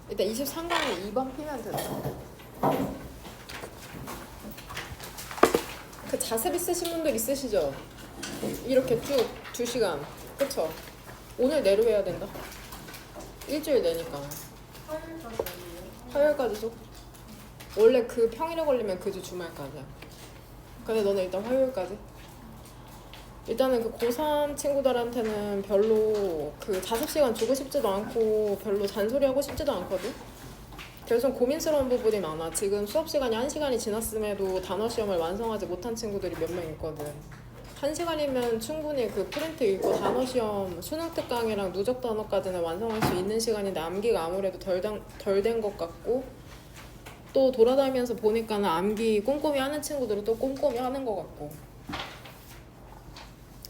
일단 23강에 2번 피면 된다. 그 자습 있으신 분들 있으시죠? 이렇게 쭉 2시간. 그쵸? 오늘 내로 해야 된다. 일주일 내니까. 화요일까지죠? 원래 그 평일에 걸리면 그 주 주말까지야. 근데 너는 일단 화요일까지. 일단은 그 고3 친구들한테는 별로 그 자습 시간 주고 싶지도 않고 별로 잔소리하고 싶지도 않거든. 그래서 좀 고민스러운 부분이 많아. 지금 수업 시간이 1시간이 지났음에도 단어 시험을 완성하지 못한 친구들이 몇 명 있거든. 1시간이면 충분히 그 프린트 읽고 단어 시험 수능 특강이랑 누적 단어까지는 완성할 수 있는 시간인데 암기가 아무래도 덜 된 것 같고, 또 돌아다니면서 보니까는 암기 꼼꼼히 하는 친구들은 또 꼼꼼히 하는 것 같고.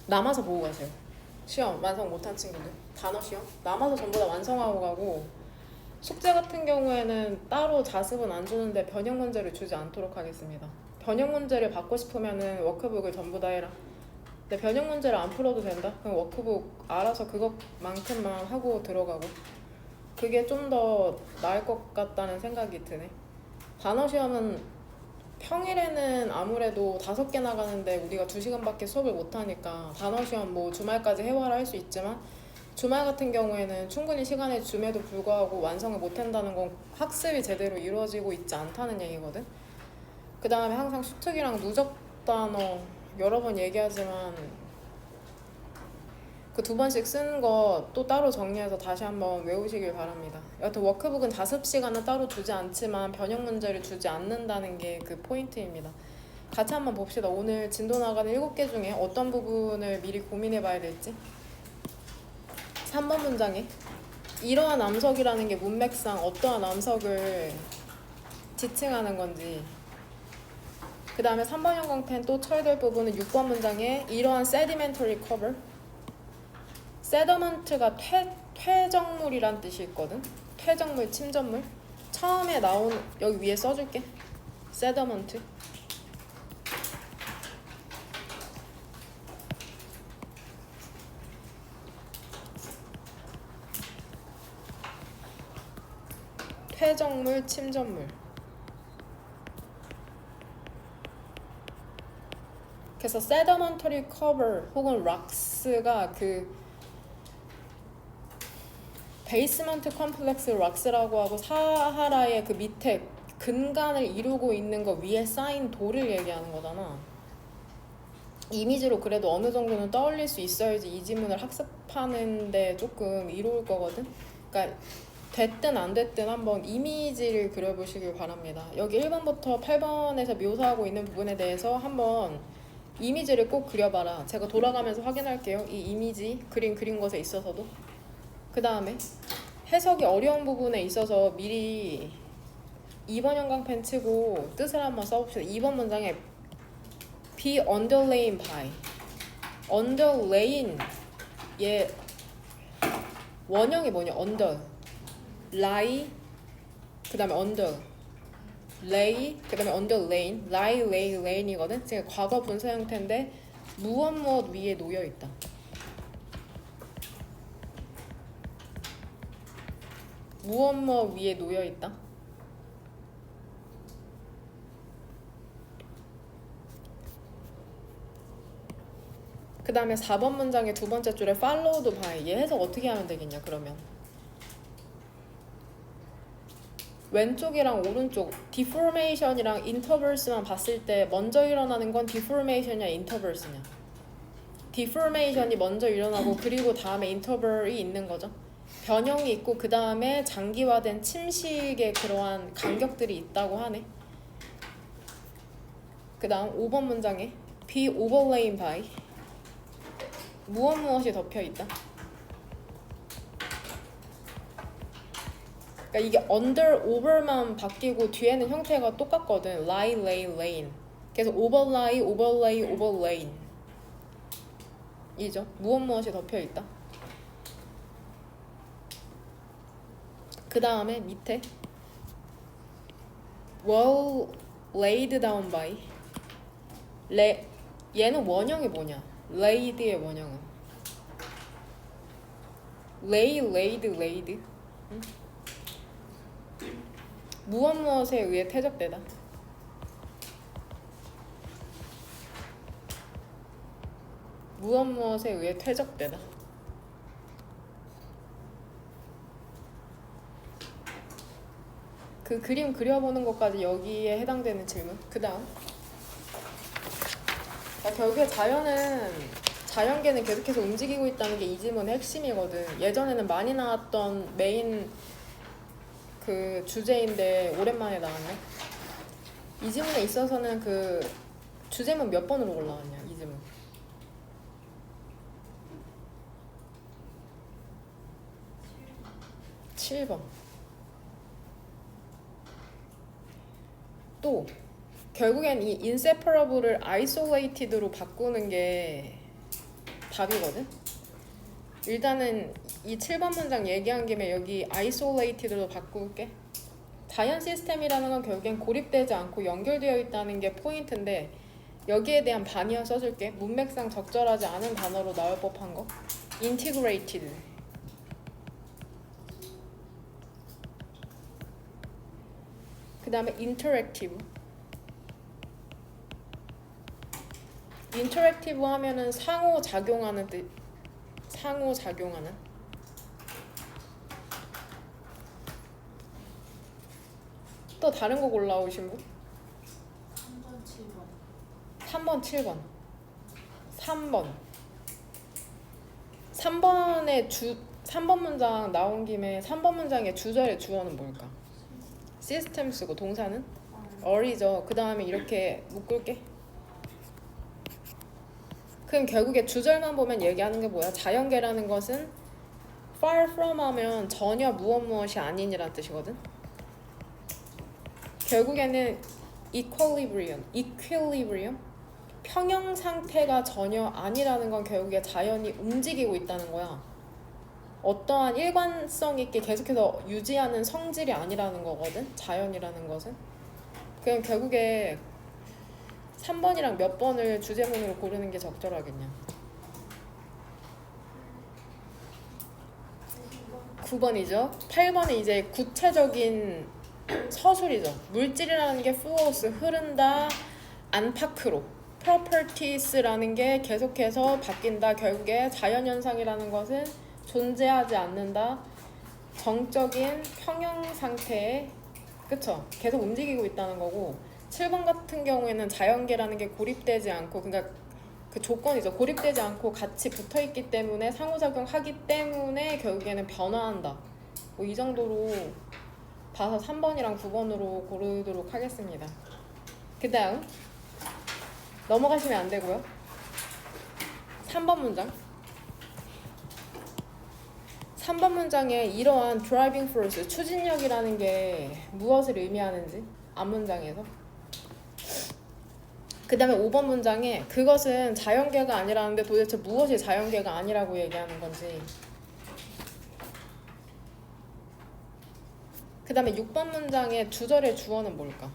남아서 보고 가세요. 시험 완성 못한 친구들 단어 시험 남아서 전부 다 완성하고 가고, 숙제 같은 경우에는 따로 자습은 안 주는데 변형 문제를 주지 않도록 하겠습니다. 변형 문제를 받고 싶으면은 워크북을 전부 다 해라. 근데 변형 문제를 안 풀어도 된다? 그럼 워크북 알아서 그것만큼만 하고 들어가고, 그게 좀 더 나을 것 같다는 생각이 드네. 단어 시험은 평일에는 아무래도 5개 나가는데 우리가 2시간밖에 수업을 못하니까 단어 시험 뭐 주말까지 해와라 할 수 있지만, 주말 같은 경우에는 충분히 시간을 줌에도 불구하고 완성을 못한다는 건 학습이 제대로 이루어지고 있지 않다는 얘기거든. 그 다음에 항상 수특이랑 누적 단어 여러 번 얘기하지만 그 2번씩 쓰는 거 또 따로 정리해서 다시 한번 외우시길 바랍니다. 여하튼 워크북은 자습 시간은 따로 주지 않지만 변형 문제를 주지 않는다는 게 그 포인트입니다. 같이 한번 봅시다. 오늘 진도 나가는 7개 중에 어떤 부분을 미리 고민해 봐야 될지. 3번 문장에 이러한 암석이라는 게 문맥상 어떠한 암석을 지칭하는 건지, 그 다음에 3번 형광펜 또 쳐야 될 부분은 6번 문장에 이러한 sedimentary cover, 세더먼트가 퇴적물이란 뜻이 있거든. 퇴적물, 침전물. 처음에 나온, 여기 위에 써줄게. 세더먼트. 퇴적물, 침전물. 그래서 sedimentary cover 혹은 rocks가 그 베이스먼트 컴플렉스 락스라고 하고, 사하라의 그 밑에 근간을 이루고 있는 거 위에 쌓인 돌을 얘기하는 거잖아. 이미지로 그래도 어느 정도는 떠올릴 수 있어야지 이 지문을 학습하는데 조금 이로울 거거든. 그러니까 됐든 안 됐든 한번 이미지를 그려보시길 바랍니다. 여기 1번부터 8번에서 묘사하고 있는 부분에 대해서 한번 이미지를 꼭 그려봐라. 제가 돌아가면서 확인할게요. 이 이미지 그린 것에 있어서도. 그 다음에 해석이 어려운 부분에 있어서 미리 2번 형광펜 치고 뜻을 한번 써봅시다. 2번 문장에 be underlain by, underlain 얘 원형이 뭐냐? under, lie, 그 다음에 under, lay, 그 다음에 underlain, lie, lay, lay이거든. 지금 과거 분사 형태인데 무엇 위에 놓여있다. 무엇 위에 놓여있다. 그 다음에 4번 문장의 2번째 줄에 followed by, 얘 해석 어떻게 하면 되겠냐 그러면. 왼쪽이랑 오른쪽 deformation이랑 intervals만 봤을 때 먼저 일어나는 건 deformation이냐 intervals냐. deformation이 먼저 일어나고 그리고 다음에 interval이 있는 거죠. 변형이 있고 그 다음에 장기화된 침식의 그러한 간격들이 있다고 하네. 그 다음 5번 문장에 be overlain by, 무엇이 덮여있다. 그러니까 이게 under, over만 바뀌고 뒤에는 형태가 똑같거든. lie, lay, lain. 그래서 overlie, overlay, overlain 이죠. 무엇이 덮여있다. 그 다음에 밑에 well laid down by, 얘는 원형이 뭐냐? laid의 원형은 레이드. 응? 무엇에 의해 퇴적되다. 무엇에 의해 퇴적되다. 그 그림 그려보는 것까지 여기에 해당되는 질문. 그 다음 결국에 자연계는 계속해서 움직이고 있다는 게 이 질문의 핵심이거든. 예전에는 많이 나왔던 메인 그 주제인데 오랜만에 나왔네. 이 질문에 있어서는 그 주제문 몇 번으로 올라왔냐 이 질문. 7번. 또 결국엔 이 inseparable을 isolated로 바꾸는 게 답이거든. 일단은 이 7번 문장 얘기한 김에 여기 isolated로 바꿀게. 자연 시스템이라는 건 결국엔 고립되지 않고 연결되어 있다는 게 포인트인데 여기에 대한 반의어 써줄게. 문맥상 적절하지 않은 단어로 나올 법한 거. integrated. 그 다음에 interactive. interactive 하면은 상호작용하는 뜻. 상호작용하는. 또 다른 거 골라오신 분? 3번, 7번. 3번. 3번 문장 나온 김에 3번 문장의 주절의 주어는 뭘까? 시스템 쓰고 동사는? 어리죠. 그 다음에 이렇게 묶을게. 그럼 결국에 주절만 보면 얘기하는 게 뭐야? 자연계라는 것은 far from 하면 전혀 무엇이 아닌이라는 뜻이거든. 결국에는 equilibrium 평형 상태가 전혀 아니라는 건 결국에 자연이 움직이고 있다는 거야. 어떠한 일관성 있게 계속해서 유지하는 성질이 아니라는 거거든. 자연이라는 것은. 그럼 결국에 3번이랑 몇 번을 주제문으로 고르는 게 적절하겠냐? 9번이죠. 8번은 이제 구체적인 서술이죠. 물질이라는 게 flows, 흐른다, 안팎으로. properties라는 게 계속해서 바뀐다. 결국에 자연현상이라는 것은 존재하지 않는다. 정적인 평형 상태에, 그쵸? 계속 움직이고 있다는 거고, 7번 같은 경우에는 자연계라는 게 고립되지 않고, 그러니까 그 조건이죠. 고립되지 않고 같이 붙어있기 때문에 상호작용하기 때문에 결국에는 변화한다. 뭐 이 정도로 봐서 3번이랑 9번으로 고르도록 하겠습니다. 그 다음 넘어가시면 안 되고요. 3번 문장. 3번 문장에 이러한 driving force, 추진력이라는 게 무엇을 의미하는지 앞문장에서. 그 다음에 5번 문장에 그것은 자연계가 아니라는데 도대체 무엇이 자연계가 아니라고 얘기하는 건지. 그 다음에 6번 문장의 주절의 주어는 뭘까?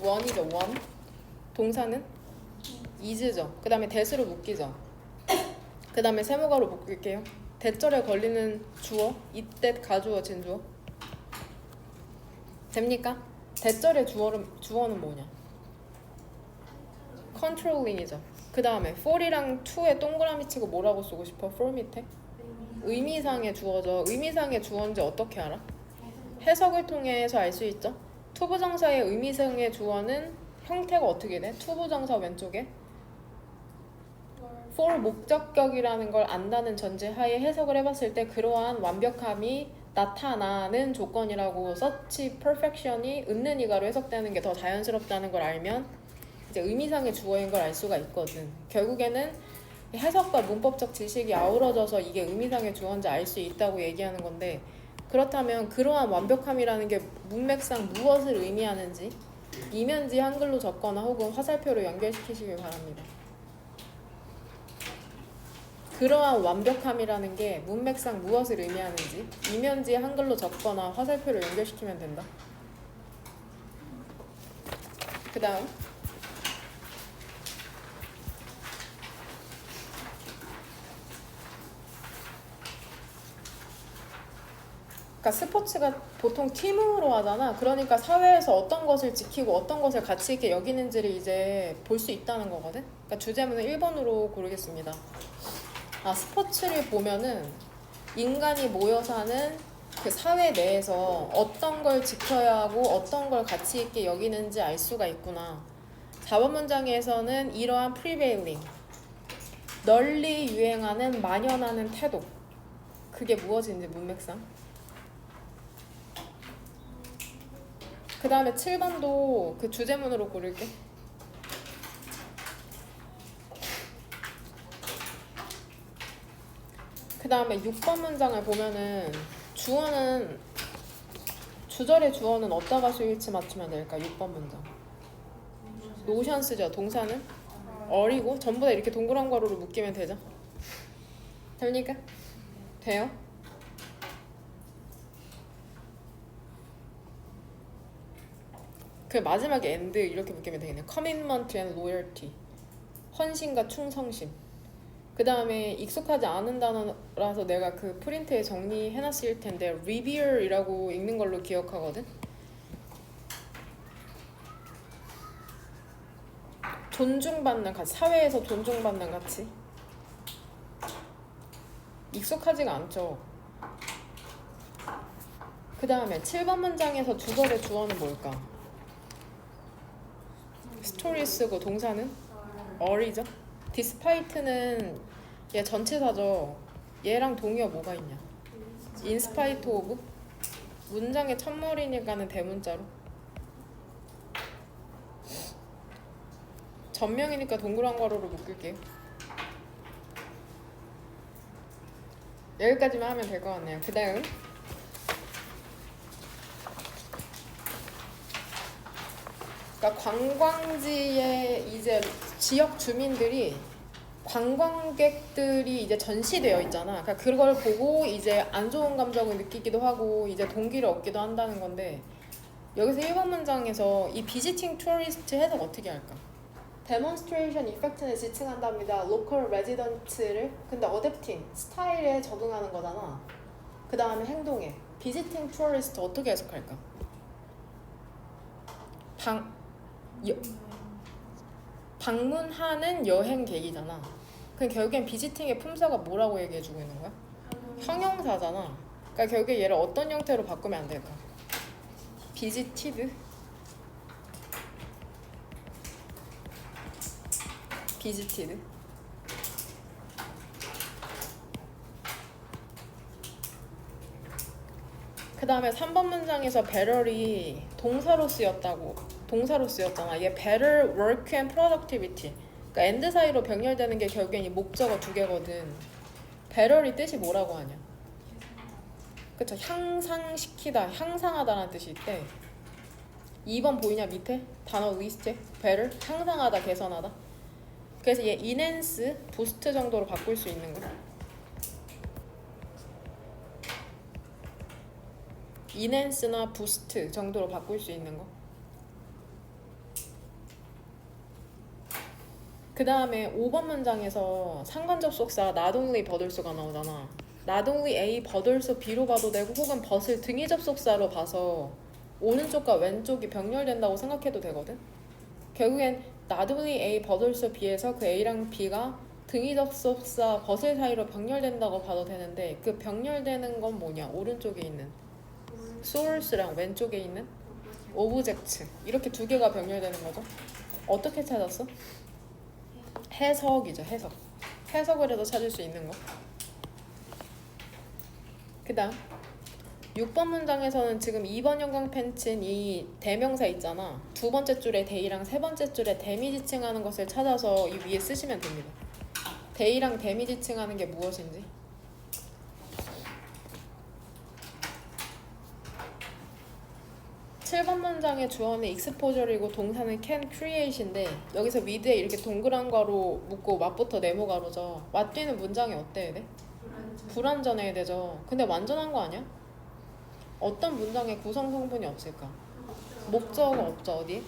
원이죠. 원. 동사는? is죠. 그 다음에 that으로 묶이죠. 그 다음에 세모가로 묶을게요. 대절에 걸리는 주어, 이때 가주어, 진주어. 됩니까? 대절의 주어는 뭐냐? controlling이죠. 그 다음에 for이랑 to에 동그라미 치고 뭐라고 쓰고 싶어? for 밑에? 의미상의 주어죠. 의미상의 주어인지 어떻게 알아? 해석을 통해서 알 수 있죠. 투부정사의 의미상의 주어는 형태가 어떻게 돼? 투부정사 왼쪽에 for 목적격이라는 걸 안다는 전제하에 해석을 해봤을 때 그러한 완벽함이 나타나는 조건이라고 such perfection이 있는 이가로 해석되는 게 더 자연스럽다는 걸 알면 이제 의미상의 주어인 걸 알 수가 있거든. 결국에는 해석과 문법적 지식이 아우러져서 이게 의미상의 주어인지 알 수 있다고 얘기하는 건데, 그렇다면 그러한 완벽함이라는 게 문맥상 무엇을 의미하는지 이면지 한글로 적거나 혹은 화살표로 연결시키시길 바랍니다. 그러한 완벽함이라는 게 문맥상 무엇을 의미하는지 이면지 한글로 적거나 화살표로 연결시키면 된다. 그 다음 그러니까 스포츠가 보통 팀으로 하잖아. 그러니까 사회에서 어떤 것을 지키고 어떤 것을 가치 있게 여기는지를 이제 볼 수 있다는 거거든. 그러니까 주제문은 1번으로 고르겠습니다. 스포츠를 보면은 인간이 모여 사는 그 사회 내에서 어떤 걸 지켜야 하고 어떤 걸 가치 있게 여기는지 알 수가 있구나. 4번 문장에서는 이러한 프리베일링, 널리 유행하는 만연하는 태도, 그게 무엇인지 문맥상. 그 다음에 7번도 그 주제문으로 고를게. 그 다음에 6번 문장을 보면은 주절의 주어는 어디다가 수일치 맞추면 될까? 6번 문장. 노션스죠. 동사는 어리고 전부 다 이렇게 동그란 괄호로 묶이면 되죠. 됩니까? 돼요? 그 마지막에 and 이렇게 묶이면 되겠네요. commitment and loyalty. 헌신과 충성심. 그 다음에 익숙하지 않은 단어라서 내가 그 프린트에 정리해놨을 텐데 revere이라고 읽는 걸로 기억하거든. 존중받는 가치, 사회에서 존중받는 가치. 익숙하지가 않죠. 그 다음에 7번 문장에서 주절의 주어는 뭘까? 스토리 쓰고 동사는 어리죠. despite는 얘 전치사죠. 얘랑 동의어 뭐가 있냐? in spite of. 문장의 첫머리니까는 대문자로. 전명이니까 동그란 괄호로 묶을게요. 여기까지만 하면 될 것 같네요. 그 다음 그러니까 관광지에 이제 지역 주민들이 관광객들이 이제 전시되어 있잖아. 그러니까 그걸 보고 이제 안 좋은 감정을 느끼기도 하고 이제 동기를 얻기도 한다는 건데 여기서 1번 문장에서 이 비지팅 투어리스트 해석 어떻게 할까? 데몬스트레이션 이펙트는 지칭한답니다. 로컬 레지던트를. 근데 어댑팅, 스타일에 적응하는 거잖아. 그 다음에 행동에. 비지팅 투어리스트 어떻게 해석할까? 방문하는 여행객이잖아. 그럼 결국엔 비지팅의 품사가 뭐라고 얘기해주고 있는 거야? 형용사잖아. 그러니까 결국에 얘를 어떤 형태로 바꾸면 안 될까? 비지티드? 비지티드? 그 다음에 3번 문장에서 배럴이 동사로 쓰였잖아. 얘 better work and productivity. 그러니까 and 사이로 병렬되는 게 결국엔 이 목적어 두 개거든. better이 뜻이 뭐라고 하냐? 그쵸? 향상시키다, 향상하다라는 뜻이 있대. 2번 보이냐 밑에? 단어 리스트에? better, 향상하다, 개선하다. 그래서 얘 enhance, boost 정도로 바꿀 수 있는 거야. enhance나 boost 정도로 바꿀 수 있는 거. 그 다음에 5번 문장에서 상관접속사 not only but also가 나오잖아. not only A but also B로 봐도 되고 혹은 but을 등위 접속사로 봐서 오른쪽과 왼쪽이 병렬된다고 생각해도 되거든. 결국엔 not only A but also B에서 그 A랑 B가 등위 접속사 but을 사이로 병렬된다고 봐도 되는데 그 병렬되는 건 뭐냐? 오른쪽에 있는 source랑 왼쪽에 있는 object 이렇게 두 개가 병렬되는 거죠. 어떻게 찾았어? 해석이죠. 해석을 해서 찾을 수 있는 거. 그 다음 6번 문장에서는 지금 2번 형광 펜친 이 대명사 있잖아. 두 번째 줄에 대이랑 세 번째 줄에 대미 지칭하는 것을 찾아서 이 위에 쓰시면 됩니다. 대이랑 대미 지칭하는 게 무엇인지. (7번) 문장의 주어는 exposure이고 동사는 can create인데 여기서 with에 이렇게 동그란 괄호 묶고 what부터 네모 괄호죠. what 뒤는 문장이 어때야 돼? 불완전해야 되죠. 근데 완전한 거 아니야? 어떤 문장에 구성 성분이 없을까? 목적어가 없죠. 어디?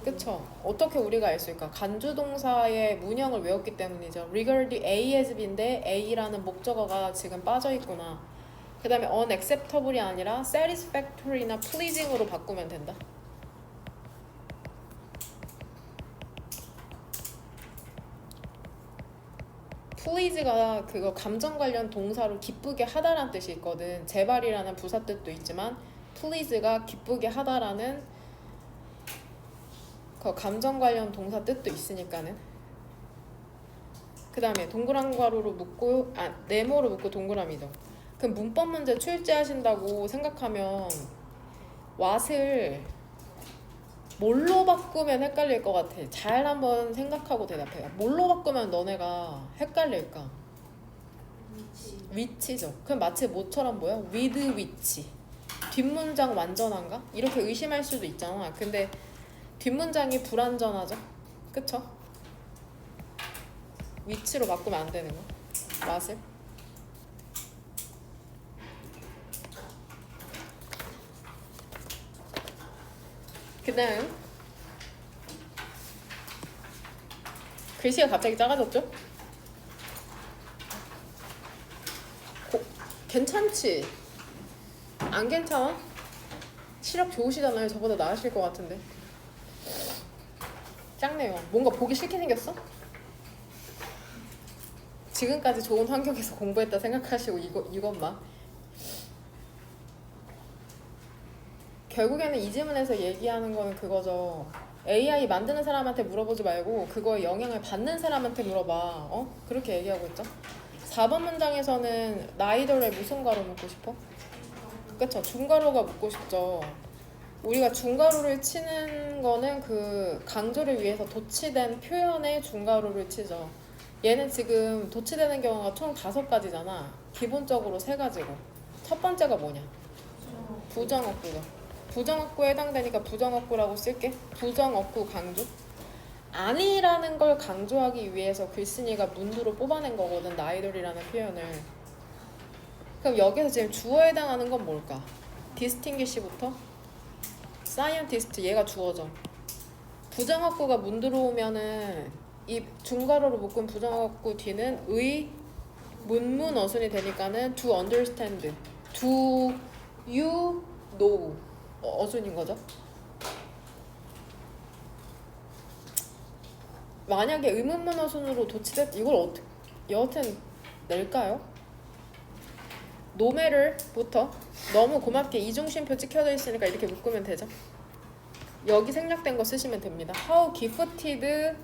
그쵸? 어떻게 우리가 알 수 있을까? 간주동사의 문형을 외웠기 때문이죠. regard A as B인데 A라는 목적어가 지금 빠져 있구나. 그 다음에 unacceptable이 아니라 satisfactory나 pleasing으로 바꾸면 된다. please가 그거 감정 관련 동사로 기쁘게 하다라는 뜻이 있거든. 제발이라는 부사 뜻도 있지만 please가 기쁘게 하다라는 그 감정 관련 동사 뜻도 있으니까는. 그 다음에 동그란 가로로 묶고 네모로 묶고 동그라미죠. 그럼 문법 문제 출제하신다고 생각하면 what을 뭘로 바꾸면 헷갈릴 것 같아? 잘 한번 생각하고 대답해요. 뭘로 바꾸면 너네가 헷갈릴까? 위치죠. 그럼 마치 뭐처럼 보여? with which. 뒷문장 완전한가? 이렇게 의심할 수도 있잖아. 근데 뒷문장이 불완전하죠? 그쵸? 위치로 바꾸면 안 되는 거. what을. 그 다음 글씨가 갑자기 작아졌죠? 괜찮지? 안 괜찮아? 시력 좋으시잖아요. 저보다 나으실 것 같은데. 작네요. 뭔가 보기 싫게 생겼어? 지금까지 좋은 환경에서 공부했다 생각하시고 이것만. 결국에는 이 질문에서 얘기하는 거는 그거죠. AI 만드는 사람한테 물어보지 말고 그거에 영향을 받는 사람한테 물어봐. 그렇게 얘기하고 있죠. 4번 문장에서는 나이더를 무슨 가로 묻고 싶어? 그쵸? 중가로가 묻고 싶죠. 우리가 중가로를 치는 거는 그 강조를 위해서 도치된 표현에 중가로를 치죠. 얘는 지금 도치되는 경우가 총 5가지잖아. 기본적으로 3가지고. 첫 번째가 뭐냐? 부정어구죠. 부정어구에 해당되니까 부정어구라고 쓸게. 부정어구 강조. 아니라는 걸 강조하기 위해서 글쓴이가 문두로 뽑아낸 거거든. 나이돌이라는 표현을. 그럼 여기서 지금 주어에 해당하는 건 뭘까? distinguish부터 scientist, 얘가 주어죠. 부정어구가 문 들어오면은 이 중괄호로 묶은 부정어구 뒤는 의 문문 어순이 되니까는 to understand, do you know 어순인 거죠. 만약에 의문문 어순으로 도치됐 이걸 어떻게 여하튼 낼까요? No matter부터 너무 고맙게 이중심표 찍혀져 있으니까 이렇게 묶으면 되죠. 여기 생략된 거 쓰시면 됩니다. How gifted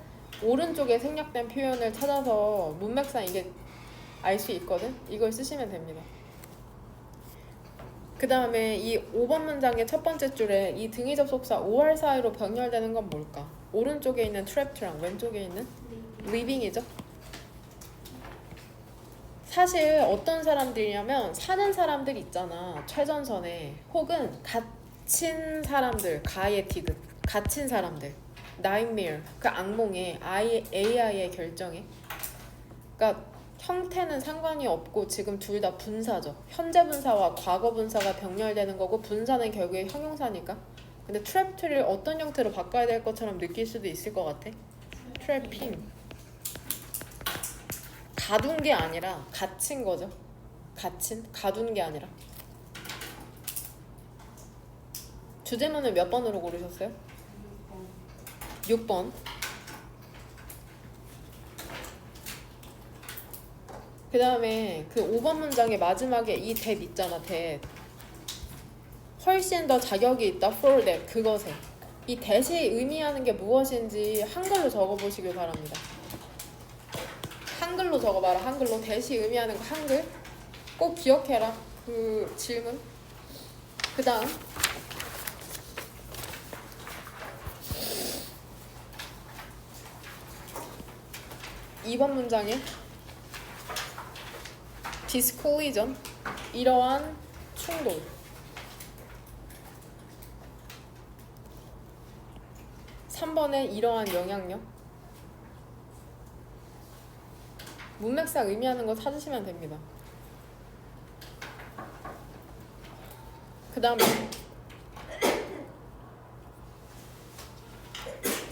오른쪽에 생략된 표현을 찾아서 문맥상 이게 알 수 있거든. 이걸 쓰시면 됩니다. 그 다음에 이 5번 문장의 첫 번째 줄에 이 등위 접속사 or 사이로 병렬되는 건 뭘까? 오른쪽에 있는 trapped랑 왼쪽에 있는 living이죠. 사실 어떤 사람들이냐면 사는 사람들 있잖아. 최전선에. 혹은 갇힌 사람들. 가의 디귿. 갇힌 사람들. nightmare. 그 악몽에 AI의 결정에. 그러니까 형태는 상관이 없고 지금 둘 다 분사죠. 현재 분사와 과거 분사가 병렬되는 거고 분사는 결국에 형용사니까. 근데 트랩트를 어떤 형태로 바꿔야 될 것처럼 느낄 수도 있을 것 같아. 트래핑. 가둔 게 아니라 갇힌 거죠. 갇힌? 가둔 게 아니라. 주제문을 몇 번으로 고르셨어요? 6번. 그 다음에 그 5번 문장의 마지막에 이 that 있잖아. that. 훨씬 더 자격이 있다. for that. 그것에. 이 that이 의미하는 게 무엇인지 한글로 적어보시길 바랍니다. 한글로 적어봐라. 한글로. that이 의미하는 거 한글. 꼭 기억해라. 그 질문. 그 다음 2번 문장에 this collision, 이러한 충돌. (3번에) 이러한 영향력. 문맥상 의미하는 거 찾으시면 됩니다. 그 다음에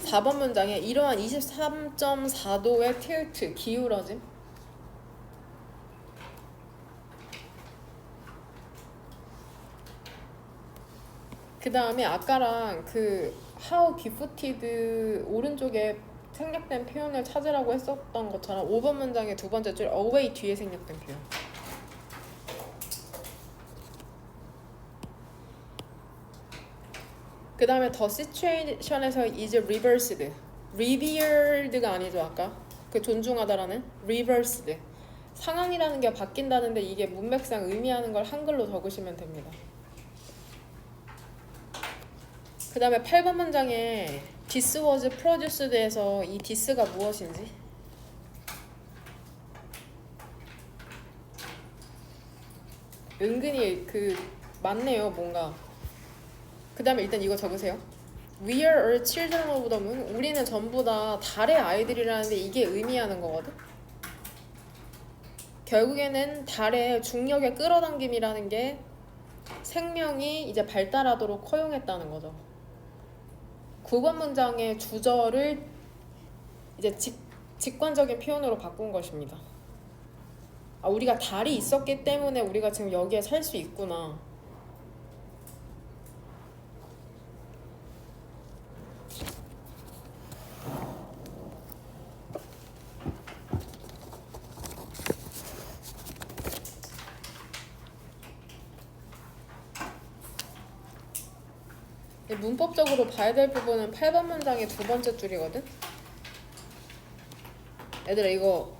4번 문장에 이러한 23.4도의 틸트, 기울어짐. 그 다음에 아까랑 그 how gifted 오른쪽에 생략된 표현을 찾으라고 했었던 것처럼 5번 문장의 두 번째 줄 away 뒤에 생략된 표현. 그 다음에 the situation에서 is reversed. revered가 아니죠 아까? 그 존중하다라는 reversed. 상황이라는 게 바뀐다는데 이게 문맥상 의미하는 걸 한글로 적으시면 됩니다. 그 다음에 8번 문장에 this was produced에서 이 this가 무엇인지 은근히 그 맞네요 뭔가. 그 다음에 일단 이거 적으세요. We are all children of the moon. 우리는 전부 다 달의 아이들이라는데 이게 의미하는 거거든. 결국에는 달의 중력의 끌어당김이라는 게 생명이 이제 발달하도록 허용했다는 거죠. 9번 문장의 주절을 이제 직관적인 표현으로 바꾼 것입니다. 아, 우리가 달이 있었기 때문에 우리가 지금 여기에 살 수 있구나. 문법적으로 봐야 될 부분은 8번 문장의 두 번째 줄이거든. 얘들아 이거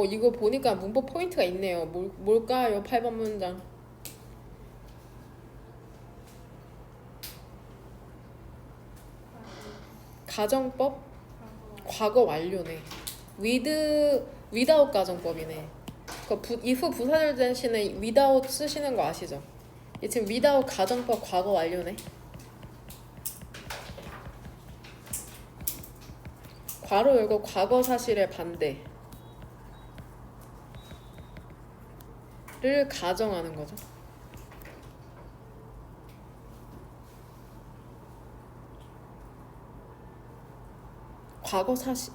이거 보니까 문법 포인트가 있네요. 뭘까요? 8번 문장. 가정법? 과거 완료네. without 가정법이네. if 부사절 대신에 without 쓰시는 거 아시죠? 지금 without 가정법 과거 완료네. 괄호 열고 과거 사실의 반대를 가정하는 거죠. 과거 사실.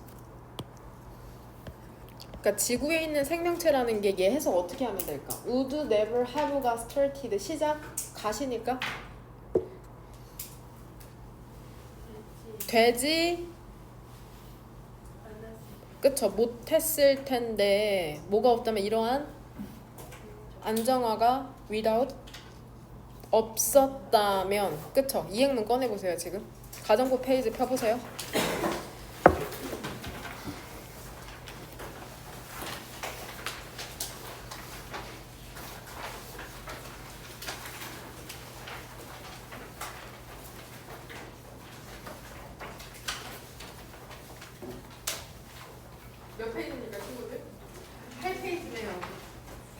그러니까 지구에 있는 생명체라는 게 얘 해석 어떻게 하면 될까? Would never have가 started. 시작 가시니까 되지 그쵸 못했을 텐데 뭐가 없다면 이러한 안정화가 without 없었다면 그쵸 이행문 꺼내보세요. 지금 가정법 페이지 펴보세요. 몇 페이지입니까 친구들? 8페이지네요.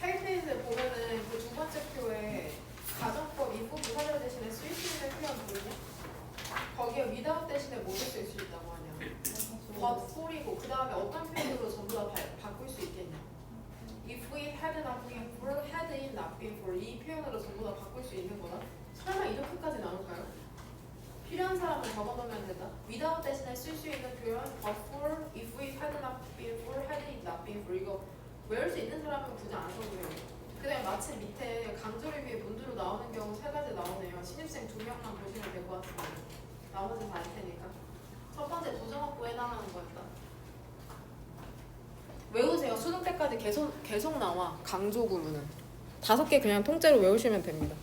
8페이지에 보면은 그 두 번째 표에 가정법 if 부사절 대신에 쓸 수 있는 표현 보이냐? 거기에 without 대신에 뭐를 쓸 수 있다고 하냐? but for이고 그 다음에 어떤 표현으로 전부 다 바꿀 수 있겠냐? if we had not been for, had it not been for 이 표현으로 전부 다 바꿀 수 있는 거다? 설마 이렇게까지 나올까요? 필요한 사람은 적어놓으면 된다. without 대신에 쓸 수 있는 표현 but for, if we had not been for, had it not been for 이거 외울 수 있는 사람은 굳이 안 써도 돼요. 그 다음에 마침 밑에 강조를 위해 문두로 나오는 경우 3가지 나오네요. 신입생 2명만 보시면 될 것 같습니다. 나머지는 다 알 테니까. 첫 번째 부정어구 해당하는 거였다. 외우세요. 수능 때까지 계속 나와. 강조 구문은 5개 그냥 통째로 외우시면 됩니다.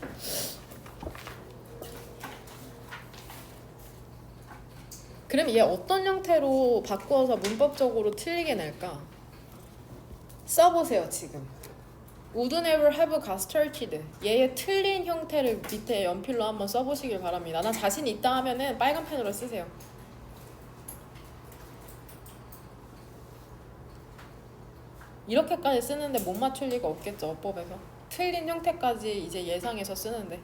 그럼 얘 어떤 형태로 바꾸어서 문법적으로 틀리게 낼까? 써보세요. 지금 would never have got started 얘의 틀린 형태를 밑에 연필로 한번 써보시길 바랍니다. 나 자신 있다 하면은 빨간 펜으로 쓰세요. 이렇게까지 쓰는데 못 맞출 리가 없겠죠. 어법에서 틀린 형태까지 이제 예상해서 쓰는데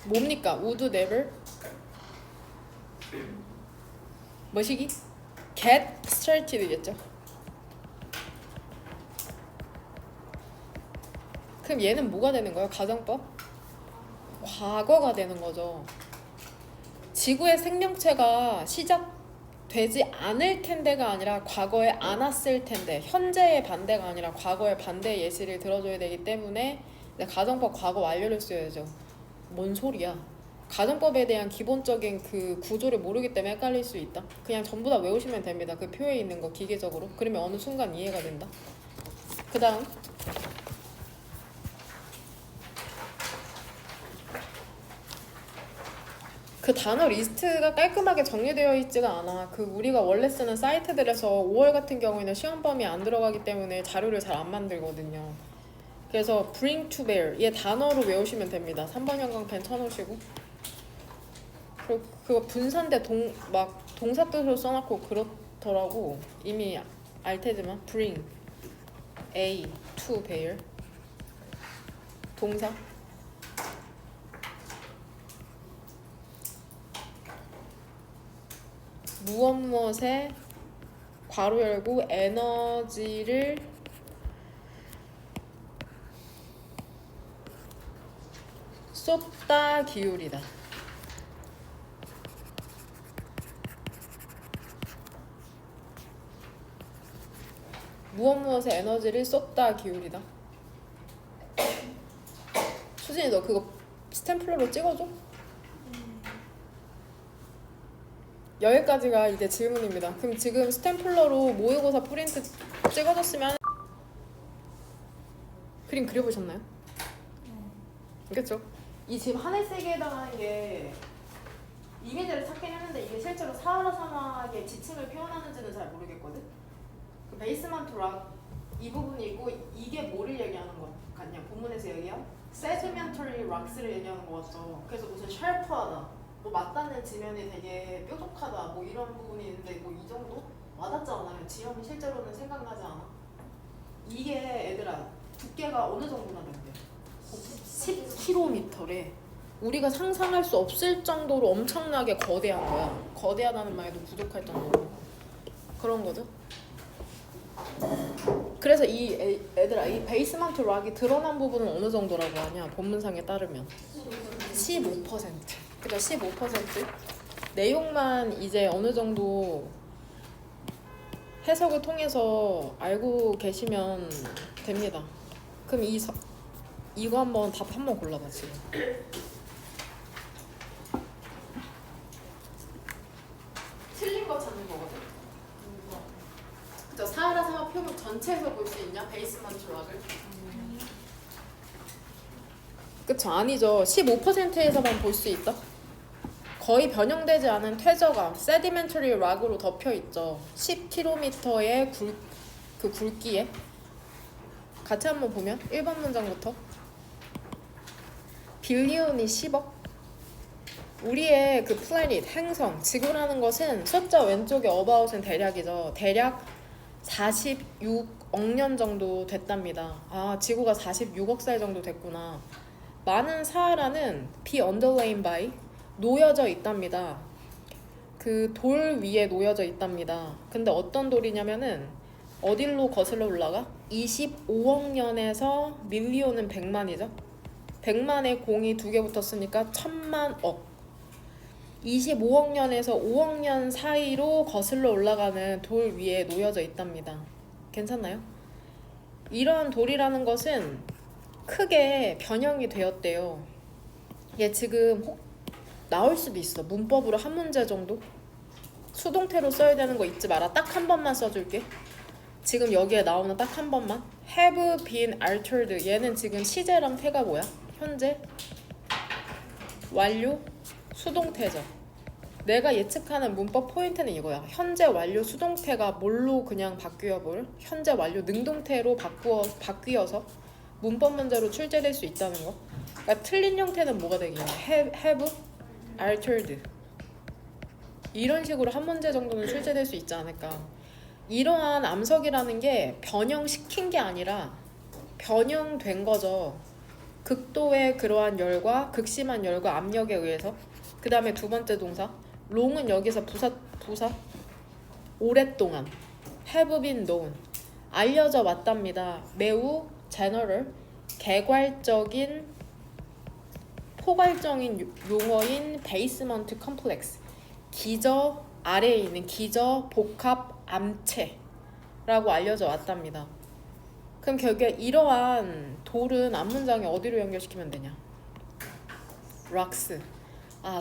뭡니까? would never 뭐시기? get started겠죠. 그럼 얘는 뭐가 되는 거예요? 가정법? 과거가 되는 거죠. 지구의 생명체가 시작되지 않을 텐데가 아니라 과거에 안 왔을 텐데, 현재의 반대가 아니라 과거의 반대 예시를 들어줘야 되기 때문에 가정법 과거 완료를 써야죠. 뭔 소리야? 가정법에 대한 기본적인 그 구조를 모르기 때문에 헷갈릴 수 있다. 그냥 전부 다 외우시면 됩니다. 그 표에 있는 거 기계적으로. 그러면 어느 순간 이해가 된다. 그 다음 그 단어 리스트가 깔끔하게 정리되어 있지가 않아. 그 우리가 원래 쓰는 사이트들에서 5월 같은 경우에는 시험 범위 안 들어가기 때문에 자료를 잘 안 만들거든요. 그래서 bring to bear 얘 단어로 외우시면 됩니다. 3번 형광펜 쳐놓으시고, 그리고 그거 분산대 막 동사 뜻으로 써놓고 그렇더라고. 이미 알 테지만 bring a to bear 동사 무엇무엇에 괄호 열고 에너지를 쏟다 기울이다. 무엇무엇에 에너지를 쏟다 기울이다. 수진이 너 그거 스탬플러로 찍어줘? 여기까지가 이제 질문입니다. 그럼 지금 스탬플러로 모의고사 프린트 찍어줬으면 그림 그려보셨나요? 그렇죠? 이 지금 하늘색에 해당하는 게 이미지를 찾긴 했는데 이게 실제로 사하라 사막의 지층을 표현하는지는 잘 모르겠거든? 그 베이스먼트 락 이 부분이 있고 이게 뭐를 얘기하는 것 같냐? 본문에서 얘기한 세디멘터리 락스를 얘기하는 것 같죠. 그래서 무슨 샬프하다, 뭐 맞닿는 지면이 되게 뾰족하다, 뭐 이런 부분이 있는데 뭐 이 정도? 와닿지 않아요. 지형이 실제로는 생각나지 않아. 이게 얘들아 두께가 어느 정도나 된대? 10km래. 우리가 상상할 수 없을 정도로 엄청나게 거대한 거야. 거대하다는 말도 부족할 정도로 그런 거죠. 그래서 이 애들아 이 베이스먼트 락이 드러난 부분은 어느 정도라고 하냐? 본문상에 따르면 15%. 그죠? 15%. 내용만 이제 어느 정도 해석을 통해서 알고 계시면 됩니다. 그럼 이거 한번 답 한번 골라봐 지금. 틀린 거 찾는 거거든. 그죠? 사하라 사막 표면 전체에서 볼 수 있냐? 베이스먼트 락을. 그쵸? 아니죠. 15%에서만 볼 수 있다. 거의 변형되지 않은 퇴적암, 세디멘터리 락으로 덮여 있죠. 10km의 그 굵기에. 같이 한번 보면 1번 문장부터. 빌리온이 10억. 우리의 그 플래닛, 행성, 지구라는 것은 숫자 왼쪽에 about은 대략이죠. 대략 46억 년 정도 됐답니다. 아, 지구가 46억 살 정도 됐구나. 많은 사하라는 be underlain by 놓여져 있답니다. 그 돌 위에 놓여져 있답니다. 근데 어떤 돌이냐면은 어디로 거슬러 올라가? 25억 년에서 밀리온은 100만이죠. 100만에 공이 2개 붙었으니까 1000만억. 25억 년에서 5억 년 사이로 거슬러 올라가는 돌 위에 놓여져 있답니다. 괜찮나요? 이러한 돌이라는 것은 크게 변형이 되었대요. 얘 지금 나올 수도 있어. 문법으로 한 문제 정도? 수동태로 써야 되는 거 잊지 마라. 딱 한 번만 써줄게. 지금 여기에 나오는 딱 한 번만. have been altered. 얘는 지금 시제랑 태가 뭐야? 현재 완료 수동태죠. 내가 예측하는 문법 포인트는 이거야. 현재 완료 수동태가 뭘로 그냥 바뀌어볼? 현재 완료 능동태로 바뀌어서 문법 문제로 출제될 수 있다는 거. 그러니까 틀린 형태는 뭐가 되겠냐? have altered. 이런 식으로 한 문제 정도는 출제될 수 있지 않을까. 이러한 암석이라는 게 변형시킨 게 아니라 변형된 거죠. 극도의 그러한 열과 극심한 열과 압력에 의해서. 그 다음에 두 번째 동사 long은 여기서 부사 오랫동안 have been known 알려져 왔답니다. 매우 general 개괄적인 포괄적인 용어인 베이스먼트 컴플렉스, 기저 아래에 있는 기저 복합 암체라고 알려져 왔답니다. 그럼 결국에 이러한 돌은 앞문장에 어디로 연결시키면 되냐? 락스.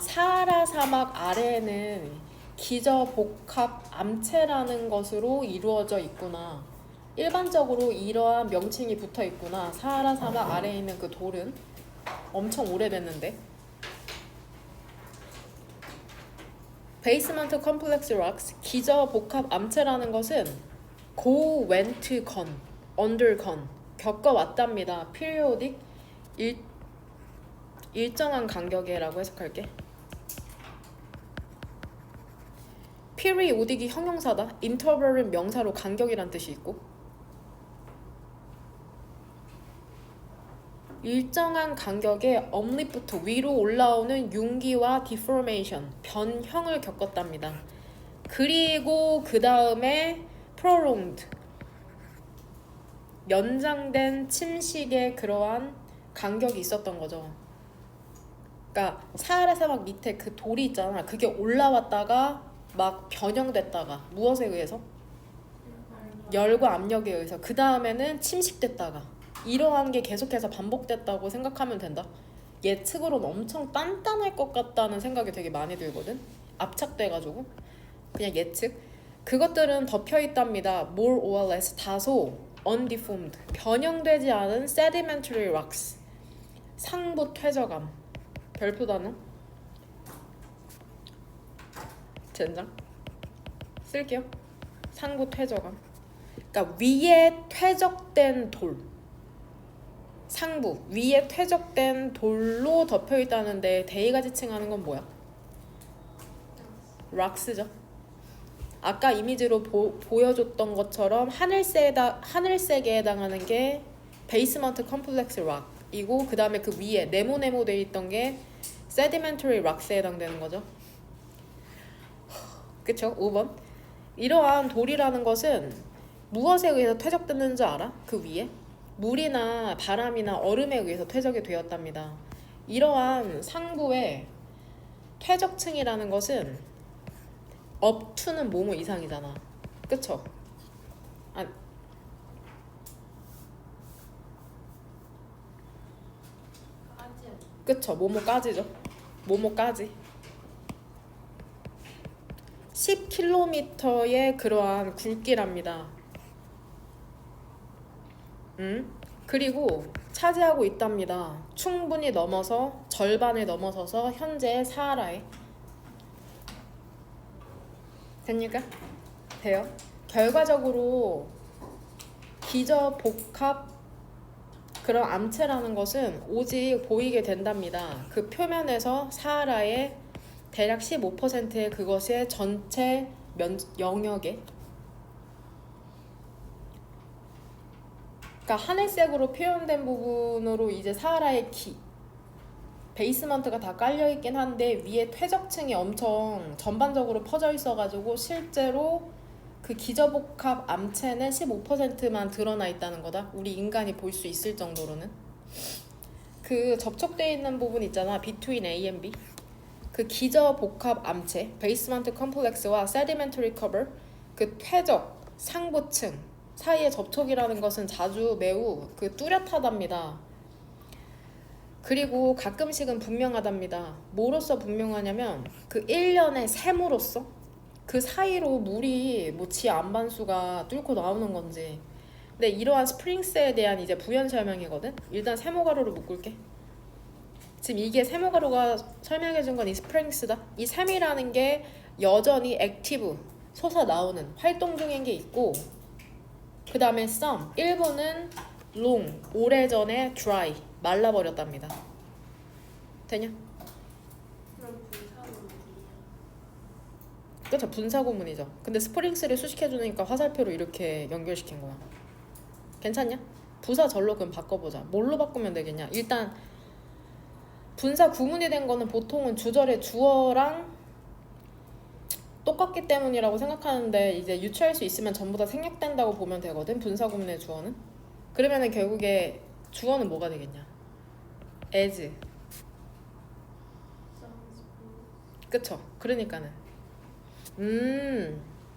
사하라 사막 아래에는 기저 복합 암체라는 것으로 이루어져 있구나. 일반적으로 이러한 명칭이 붙어 있구나. 사하라 사막 아래에 있는 그 돌은 엄청 오래됐는데. 베이스먼트 컴플렉스 락스, 기저 복합 암체라는 것은 go, went, gone, undergone, 겪어왔답니다. periodic, 일정한 간격에라고 해석할게. periodic이 형용사다. interval은 명사로 간격이란 뜻이 있고, 일정한 간격에 uplift부터 위로 올라오는 융기와 deformation, 변형을 겪었답니다. 그리고 그 다음에 prolonged, 연장된 침식의 그러한 간격이 있었던 거죠. 그러니까 사하라 사막 밑에 그 돌이 있잖아. 그게 올라왔다가 막 변형됐다가 무엇에 의해서? 열과 압력에 의해서. 그 다음에는 침식됐다가, 이러한 게 계속해서 반복됐다고 생각하면 된다. 예측으로는 엄청 단단할 것 같다는 생각이 되게 많이 들거든. 압착돼가지고 그냥 예측. 그것들은 덮여 있답니다. more or less, 다소 undeformed, 변형되지 않은 sedimentary rocks, 상부 퇴적암. 별표 단어 젠장 쓸게요. 상부 퇴적암. 그러니까 위에 퇴적된 돌, 상부 위에 퇴적된 돌로 덮여 있다는데 데이가 지칭하는 건 뭐야? 락스죠. 아까 이미지로 보여줬던 것처럼 하늘색에 해당하는 게 베이스먼트 컴플렉스 락이고, 그 다음에 그 위에 네모네모 돼 있던 게 세디멘터리 락스에 해당되는 거죠. 그쵸? 5번. 이러한 돌이라는 것은 무엇에 의해서 퇴적됐는지 알아? 그 위에? 물이나 바람이나 얼음에 의해서 퇴적이 되었답니다. 이러한 상부의 퇴적층이라는 것은 업투는 뭐뭐 이상이잖아. 그쵸? 그쵸? 뭐뭐까지죠. 뭐뭐까지. 10km의 그러한 굵기랍니다. 그리고 차지하고 있답니다. 충분히 넘어서 절반을 넘어서서 현재 사하라에. 됩니까? 돼요? 결과적으로 기저 복합 그런 암체라는 것은 오직 보이게 된답니다. 그 표면에서 사하라의 대략 15%의 그것의 전체 영역에, 그러니까 하늘색으로 표현된 부분으로 이제 사하라의 베이스먼트가 다 깔려있긴 한데 위에 퇴적층이 엄청 전반적으로 퍼져 있어가지고 실제로 그 기저복합 암체는 15%만 드러나 있다는 거다. 우리 인간이 볼 수 있을 정도로는. 그 접촉되어 있는 부분 있잖아. between A and B. 그 기저복합 암체, 베이스먼트 컴플렉스와 sedimentary cover, 그 퇴적, 상부층 사이의 접촉이라는 것은 자주 매우 그 뚜렷하답니다. 그리고 가끔씩은 분명하답니다. 뭐로써 분명하냐면 그 일련의 샘으로써 그 사이로 물이 뭐 지 안반수가 뚫고 나오는 건지. 근데 이러한 스프링스에 대한 이제 부연 설명이거든. 일단 세모가루로 묶을게. 지금 이게 세모가루가 설명해준 건 이 스프링스다. 이 샘이라는 게 여전히 액티브, 솟아나오는 활동 중인 게 있고, 그 다음에 some, 일부는 long, 오래전에 dry, 말라버렸답니다. 되냐? 그럼 분사구문이에요. 그렇죠. 분사구문이죠. 근데 스프링스를 수식해주니까 화살표로 이렇게 연결시킨 거야. 괜찮냐? 부사절로 그럼 바꿔보자. 뭘로 바꾸면 되겠냐? 일단 분사 구문이 된 거는 보통은 주절의 주어랑 똑같기 때문이라고 생각하는데, 이제 유추할 수 있으면 전부 다 생략된다고 보면 되거든. 분사 구문의 주어는. 그러면은 결국에 주어는 뭐가 되겠냐? as. sounds good. 그쵸? 그러니까는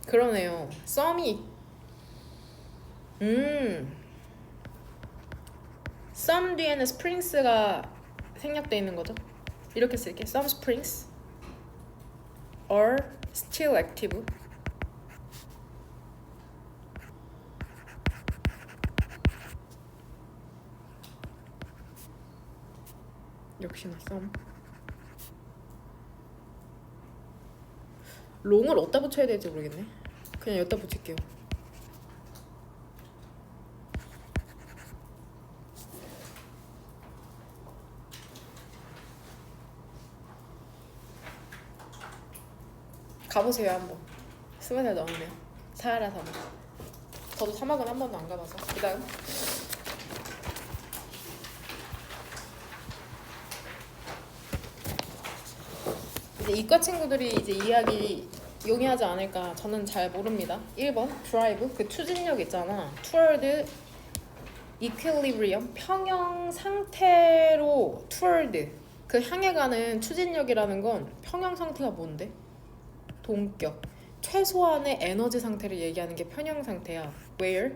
그러네요. 썸이 썸 뒤에는 springs가 생략돼 있는 거죠. 이렇게 쓸게. Some springs are still active. 역시나 some. 롱을 어디다 붙여야 될지 모르겠네. 그냥 여기다 붙일게요. 가보세요 한번. 20살 넘으면 사하라 사막. 저도 사막은 한 번도 안 가봐서. 그다음 이제 이과 친구들이 이제 이야기 용이하지 않을까 저는 잘 모릅니다. 1번 드라이브 그 추진력 있잖아. toward equilibrium 평형 상태로 toward 그 향해 가는 추진력이라는 건 평형 상태가 뭔데? 동격 최소한의 에너지 상태를 얘기하는 게 평형 상태야. where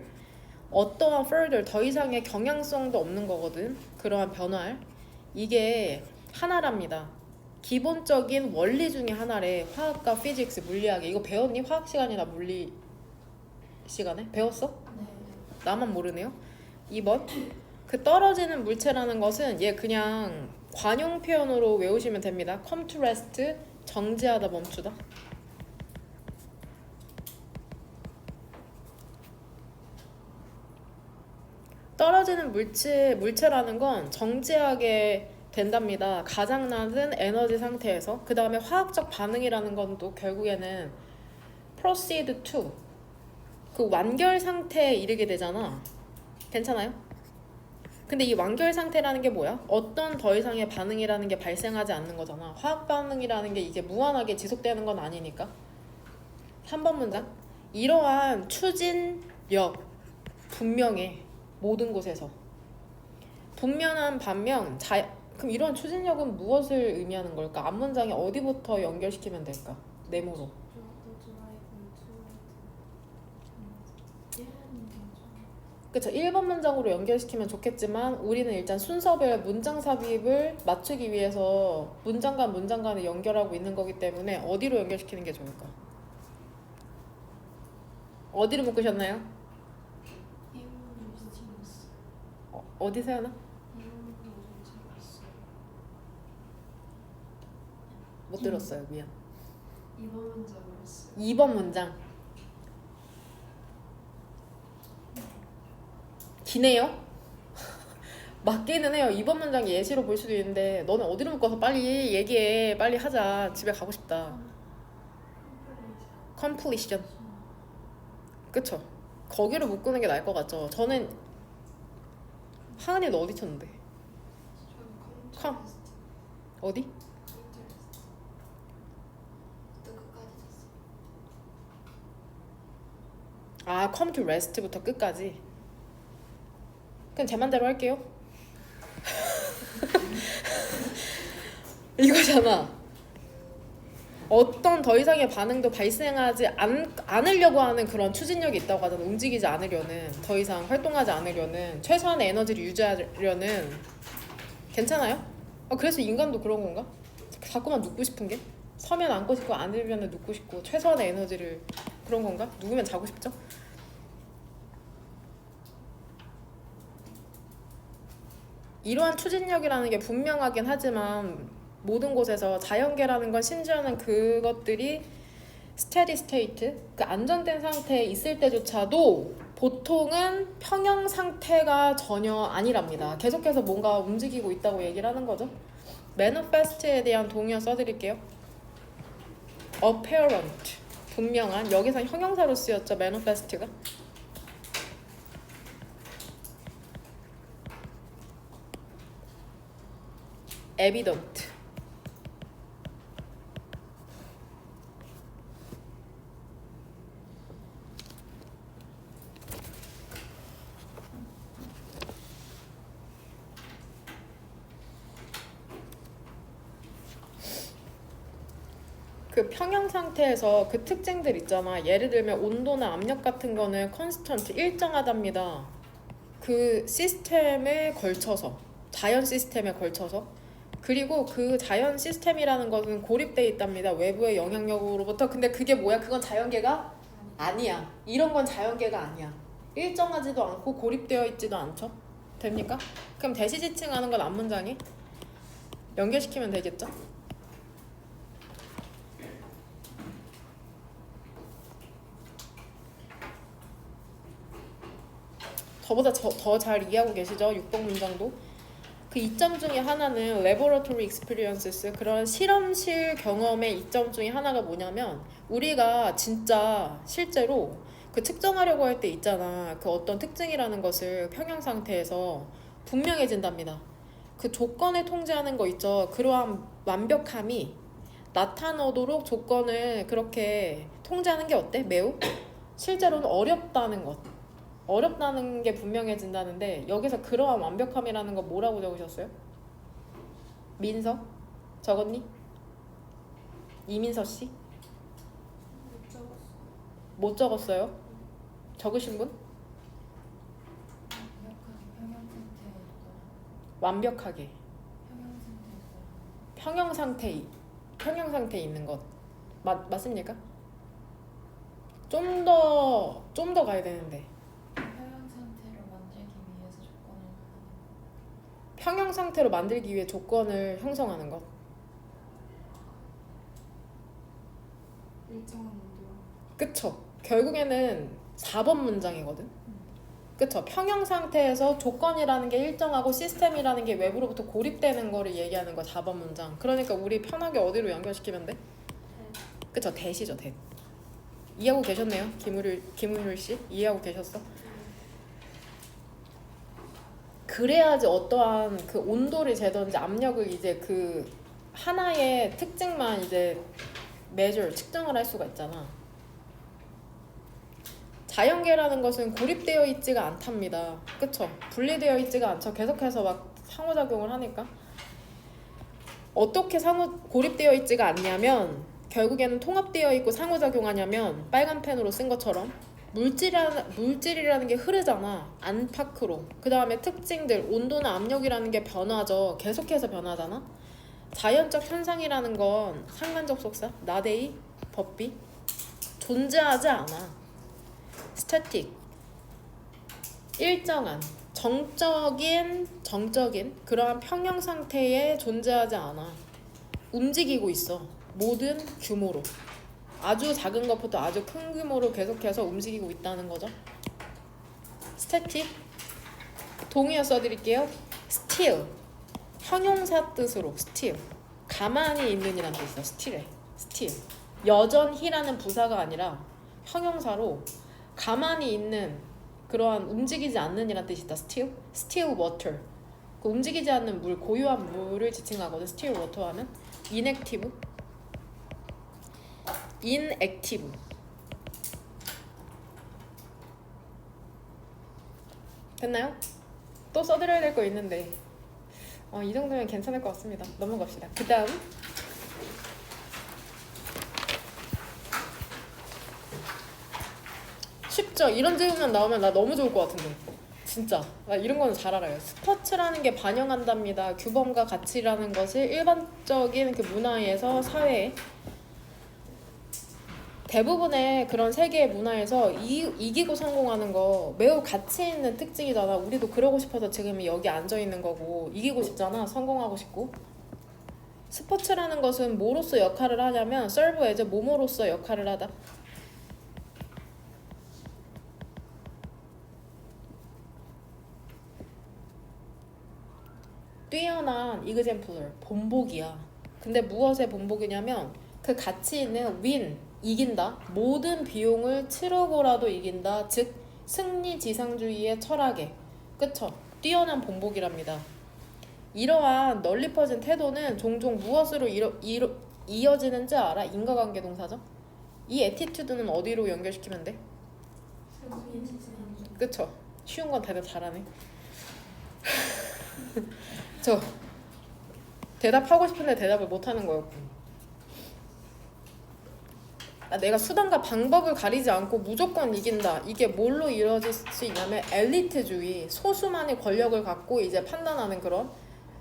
어떠한 further 더 이상의 경향성도 없는 거거든. 그러한 변화를 이게 하나랍니다. 기본적인 원리 중에 하나래. 화학과 피직스 물리학에 이거 배웠니? 화학 시간이나 물리 시간에 배웠어? 네. 나만 모르네요. 2번 그 떨어지는 물체라는 것은 얘 그냥 관용 표현으로 외우시면 됩니다. come to rest 정지하다 멈추다. 떨어지는 물체라는 건 정지하게 된답니다. 가장 낮은 에너지 상태에서. 그 다음에 화학적 반응이라는 건 또 결국에는 proceed to 그 완결 상태에 이르게 되잖아. 괜찮아요? 근데 이 완결 상태라는 게 뭐야? 어떤 더 이상의 반응이라는 게 발생하지 않는 거잖아. 화학 반응이라는 게 이게 무한하게 지속되는 건 아니니까. 3번 문장 이러한 추진력 분명해. 모든 곳에서 분명한 반면 그럼 이런 추진력은 무엇을 의미하는 걸까? 앞문장에 어디부터 연결시키면 될까? 네모로. 그쵸. 1번 문장으로 연결시키면 좋겠지만 우리는 일단 순서별 문장 삽입을 맞추기 위해서 문장과 문장 간을 연결하고 있는 거기 때문에 어디로 연결시키는 게 좋을까? 어디로 묶으셨나요? 어디 세우나? 못 들었어요. 미안. 2번 문장을 했어요. 2번 문장. 기네요? 맞기는 해요. 2번 문장 예시로 볼 수도 있는데 너는 어디로 묶어서 빨리 얘기해. 빨리 하자. 집에 가고 싶다. completion. 그쵸? 거기로 묶는 게 나을 것 같죠? 저는 하은이 너 어디 쳤는데? 어디? 아, come to rest부터 끝까지. 그럼 제 맘대로 할게요. 이거잖아. 어떤 더 이상의 반응도 발생하지 않으려고 하는 그런 추진력이 있다고 하잖아. 움직이지 않으려는, 더 이상 활동하지 않으려는, 최소한의 에너지를 유지하려는. 괜찮아요? 그래서 인간도 그런 건가? 자꾸만 눕고 싶은 게? 서면 앉고 싶고 앉으면 눕고 싶고 최소한의 에너지를 그런 건가? 누우면 자고 싶죠? 이러한 추진력이라는 게 분명하긴 하지만 모든 곳에서 자연계라는 건 심지어는 그것들이 스테디 스테이트 그 안정된 상태에 있을 때조차도 보통은 평형 상태가 전혀 아니랍니다. 계속해서 뭔가 움직이고 있다고 얘기를 하는 거죠. manifest에 대한 동의어 써드릴게요. apparent 분명한 여기서 형용사로 쓰였죠. manifest가 evident 그 평형 상태에서 그 특징들 있잖아. 예를 들면 온도나 압력 같은 거는 컨스턴트 일정하답니다. 그 시스템에 걸쳐서, 자연 시스템에 걸쳐서. 그리고 그 자연 시스템이라는 것은 고립돼 있답니다. 외부의 영향력으로부터. 근데 그게 뭐야? 그건 자연계가 아니야. 이런 건 자연계가 아니야. 일정하지도 않고 고립되어 있지도 않죠. 됩니까? 그럼 대시지칭하는 건 앞문장에 연결시키면 되겠죠? 저보다 더 잘 이해하고 계시죠? 6번 문장도. 그 이점 중에 하나는 laboratory experiences, 그런 실험실 경험의 이점 중에 하나가 뭐냐면 우리가 진짜 실제로 그 측정하려고 할 때 있잖아. 그 어떤 특징이라는 것을 평형 상태에서 분명해진답니다. 그 조건을 통제하는 거 있죠. 그러한 완벽함이 나타나도록 조건을 그렇게 통제하는 게 어때? 매우? 실제로는 어렵다는 것. 어렵다는 게 분명해진다는데 여기서 그러한 완벽함이라는 거 뭐라고 적으셨어요? 민서? 적었니? 이민서 씨? 못 적었어. 못 적었어요? 적으신 분? 완벽하게 평형 상태에 있는 것 맞습니까? 좀 더 가야 되는데 평형 상태로 만들기 위해 조건을 형성하는 것. 일정한 온도. 그쵸? 결국에는 4번 문장이거든. 그쵸? 평형 상태에서 조건이라는 게 일정하고 시스템이라는 게 외부로부터 고립되는 거를 얘기하는 거 4번 문장. 그러니까 우리 편하게 어디로 연결시키면 돼? 그쵸? 대시죠, 대. 이해하고 계셨네요? 김은율 씨? 이해하고 계셨어? 그래야지 어떠한 그 온도를 재든지 압력을 이제 그 하나의 특징만 이제 measure, 측정을 할 수가 있잖아. 자연계라는 것은 고립되어 있지가 않답니다. 그쵸? 분리되어 있지가 않죠. 계속해서 막 상호작용을 하니까. 어떻게 고립되어 있지가 않냐면 결국에는 통합되어 있고 상호작용하냐면 빨간 펜으로 쓴 것처럼 물질이라는 게 흐르잖아. 안팎으로. 그 다음에 특징들, 온도나 압력이라는 게 변하죠. 계속해서 변하잖아. 자연적 현상이라는 건 상관접속사, 나데이, 법비 존재하지 않아. 스태틱, 일정한, 정적인 그러한 평형 상태에 존재하지 않아. 움직이고 있어. 모든 규모로. 아주 작은 것부터 아주 큰 규모로 계속해서 움직이고 있다는 거죠. 스태틱, 동의어 써드릴게요. still, 형용사 뜻으로 still, 가만히 있는이란 뜻이야. still, 여전히라는 부사가 아니라 형용사로 가만히 있는, 그러한 움직이지 않는이란 뜻이 있다. still water, 그 움직이지 않는 물, 고유한 물을 지칭하거든. still water 하면 inactive, 됐나요? 또 써드려야 될 거 있는데 이 정도면 괜찮을 것 같습니다. 넘어갑시다. 그 다음 쉽죠? 이런 질문만 나오면 나 너무 좋을 것 같은데 진짜 나 이런 거는 잘 알아요. 스포츠라는 게 반영한답니다. 규범과 가치라는 것을 일반적인 그 문화에서 사회에 대부분의 그런 세계의 문화에서 이기고 성공하는 거 매우 가치 있는 특징이잖아. 우리도 그러고 싶어서 지금 여기 앉아 있는 거고 이기고 싶잖아. 성공하고 싶고. 스포츠라는 것은 뭐로서 역할을 하냐면 serve as 뭐뭐로서 역할을 하다. 뛰어난 exemplar, 본보기야. 근데 무엇의 본보기냐면 그 가치 있는 win, 이긴다. 모든 비용을 치르고라도 이긴다. 즉 승리지상주의의 철학에, 그쵸? 뛰어난 본보기랍니다. 이러한 널리 퍼진 태도는 종종 무엇으로 이어지는지 알아? 인과관계 동사죠? 이 애티튜드는 어디로 연결시키면 돼? 그쵸? 쉬운 건 대답 잘하네. 저 대답하고 싶은데 대답을 못하는 거였고. 내가 수단과 방법을 가리지 않고 무조건 이긴다. 이게 뭘로 이루어질 수 있냐면 엘리트주의, 소수만의 권력을 갖고 이제 판단하는 그런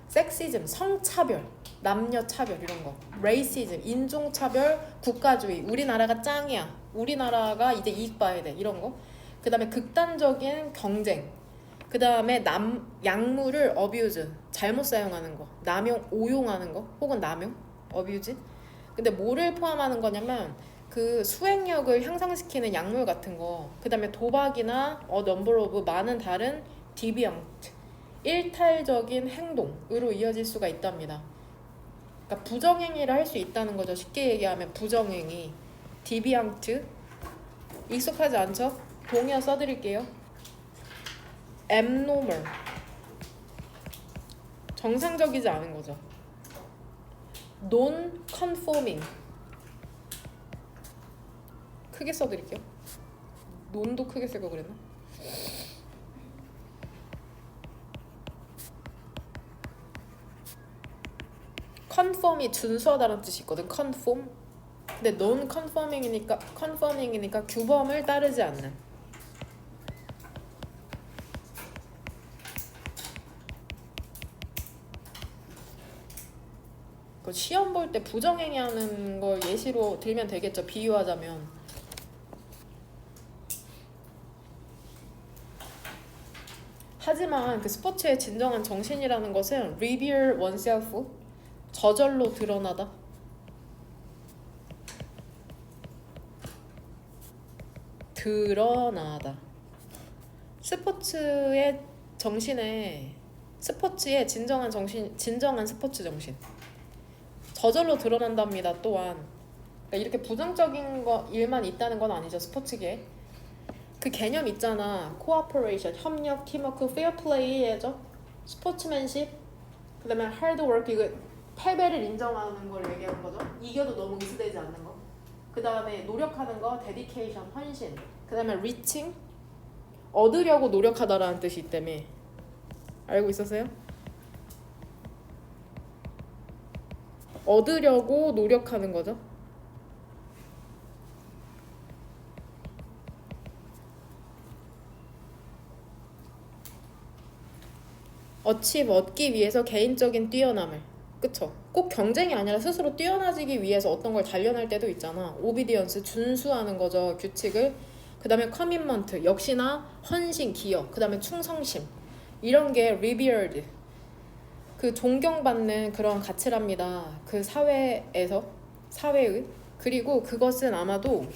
섹시즘, 성차별, 남녀차별 이런 거, 레이시즘, 인종차별, 국가주의, 우리나라가 짱이야, 우리나라가 이제 이익 봐야 돼 이런 거. 그 다음에 극단적인 경쟁, 그 다음에 약물을 어뷰즈, 잘못 사용하는 거, 남용, 오용하는 거, 혹은 남용, 어뷰즈. 근데 뭐를 포함하는 거냐면 그 수행력을 향상시키는 약물 같은 거, 그 다음에 도박이나 넘버 오브 많은 다른 디비앙트, 일탈적인 행동으로 이어질 수가 있답니다. 그러니까 부정행위를 할 수 있다는 거죠. 쉽게 얘기하면 부정행위, 디비앙트. 익숙하지 않죠? 동의어 써드릴게요. abnormal, 정상적이지 않은 거죠. non-conforming, 크게 써드릴게요. 논도 크게 쓸 거 그랬나? conform이 준수하다는 뜻이 있거든. conform. 근데 conforming이니까 규범을 따르지 않는. 그 시험 볼 때 부정행위 하는 걸 예시로 들면 되겠죠. 비유하자면. 하지만 그 스포츠의 진정한 정신이라는 것은 reveal oneself, 저절로 드러나다. 드러나다. 스포츠의 정신에, 스포츠의 진정한 정신, 진정한 스포츠 정신. 저절로 드러난답니다. 또한 그러니까 이렇게 부정적인 일만 있다는 건 아니죠. 스포츠계에 그 개념 있잖아. 코어퍼레이션, 협력, 팀워크, 페어플레이죠. 스포츠맨십, 그 다음에 하드워크, 이거 패배를 인정하는 걸 얘기하는 거죠. 이겨도 너무 의수되지 않는 거. 그 다음에 노력하는 거, 데디케이션, 헌신. 그 다음에 리칭, 얻으려고 노력하다라는 뜻이 있다며. 알고 있었어요? 얻으려고 노력하는 거죠. 얻기 위해서 개인적인 뛰어남을. 그쵸? 꼭 경쟁이 아니라 스스로 뛰어나지기 위해서 어떤 걸 단련할 때도 있잖아. 오비디언스, 준수하는 거죠. 규칙을. 그 다음에 커밋먼트, 역시나 헌신, 기여. 그 다음에 충성심. 이런 게 revered, 그 존경받는 그런 가치랍니다. 그 사회의. 그리고 그것은 아마도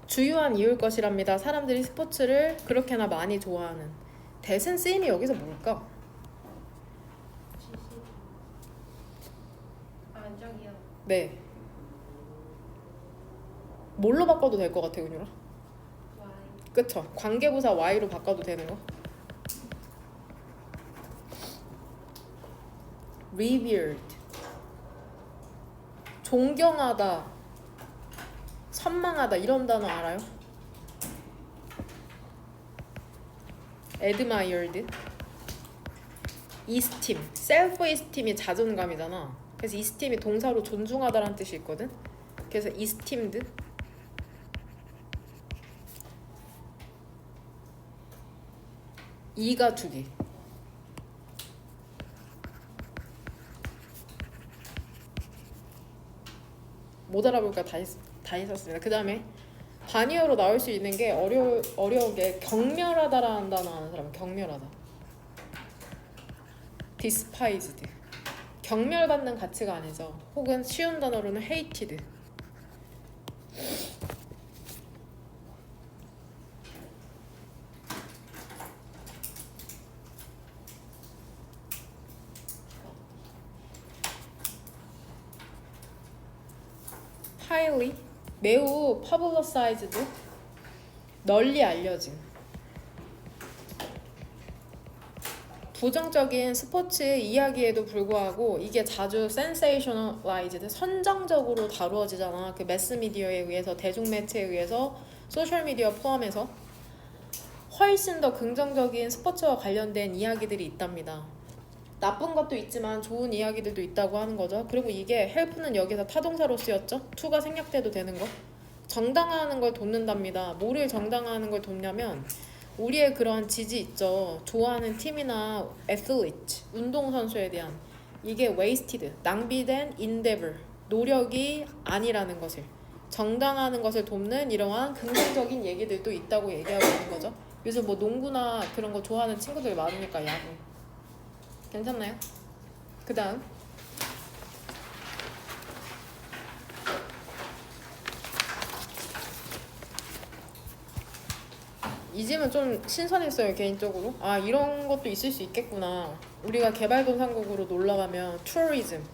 주요한 이유일 것이랍니다. 사람들이 스포츠를 그렇게나 많이 좋아하는. 대신 쓰임이 여기서 뭘까? 저기요. 네. 뭘로 바꿔도 될 것 같아요, 은유라? Y. 그쵸? 관계부사 Y로 바꿔도 되는 거? revered, 존경하다, 선망하다 이런 단어 알아요? admired, esteem, self-esteem이 자존감이잖아. 그래서 esteem이 동사로 존중하다라는 뜻이 있거든. 그래서 esteemed, 이가 두 개. 못 알아볼까 다 있었습니다. 그 다음에 반의어로 나올 수 있는 게 어려운 게 경멸하다라는 단어 아는 사람은 경멸하다. despised, 경멸받는 가치가 아니죠. 혹은 쉬운 단어로는 hated. highly, 매우 publicized, 널리 알려진. 부정적인 스포츠 이야기에도 불구하고 이게 자주 sensationalized, 선정적으로 다루어지잖아. 그 매스미디어에 의해서, 대중매체에 의해서, 소셜미디어 포함해서 훨씬 더 긍정적인 스포츠와 관련된 이야기들이 있답니다. 나쁜 것도 있지만 좋은 이야기들도 있다고 하는 거죠. 그리고 이게 help는 여기서 타동사로 쓰였죠. to가 생략돼도 되는 거. 정당화하는 걸 돕는답니다. 뭐를 정당화하는 걸 돕냐면 우리의 그런 지지 있죠. 좋아하는 팀이나 athlete, 운동선수에 대한 이게 wasted, 낭비된 endeavor, 노력이 아니라는 것을 정당화하는 것을 돕는 이러한 긍정적인 얘기들도 있다고 얘기하고 있는 거죠. 요즘 뭐 농구나 그런 거 좋아하는 친구들 많으니까 야구. 괜찮나요? 그 다음 이 집은 좀 신선했어요 개인적으로. 아 이런 것도 있을 수 있겠구나. 우리가 개발도상국으로 놀러가면 투어리즘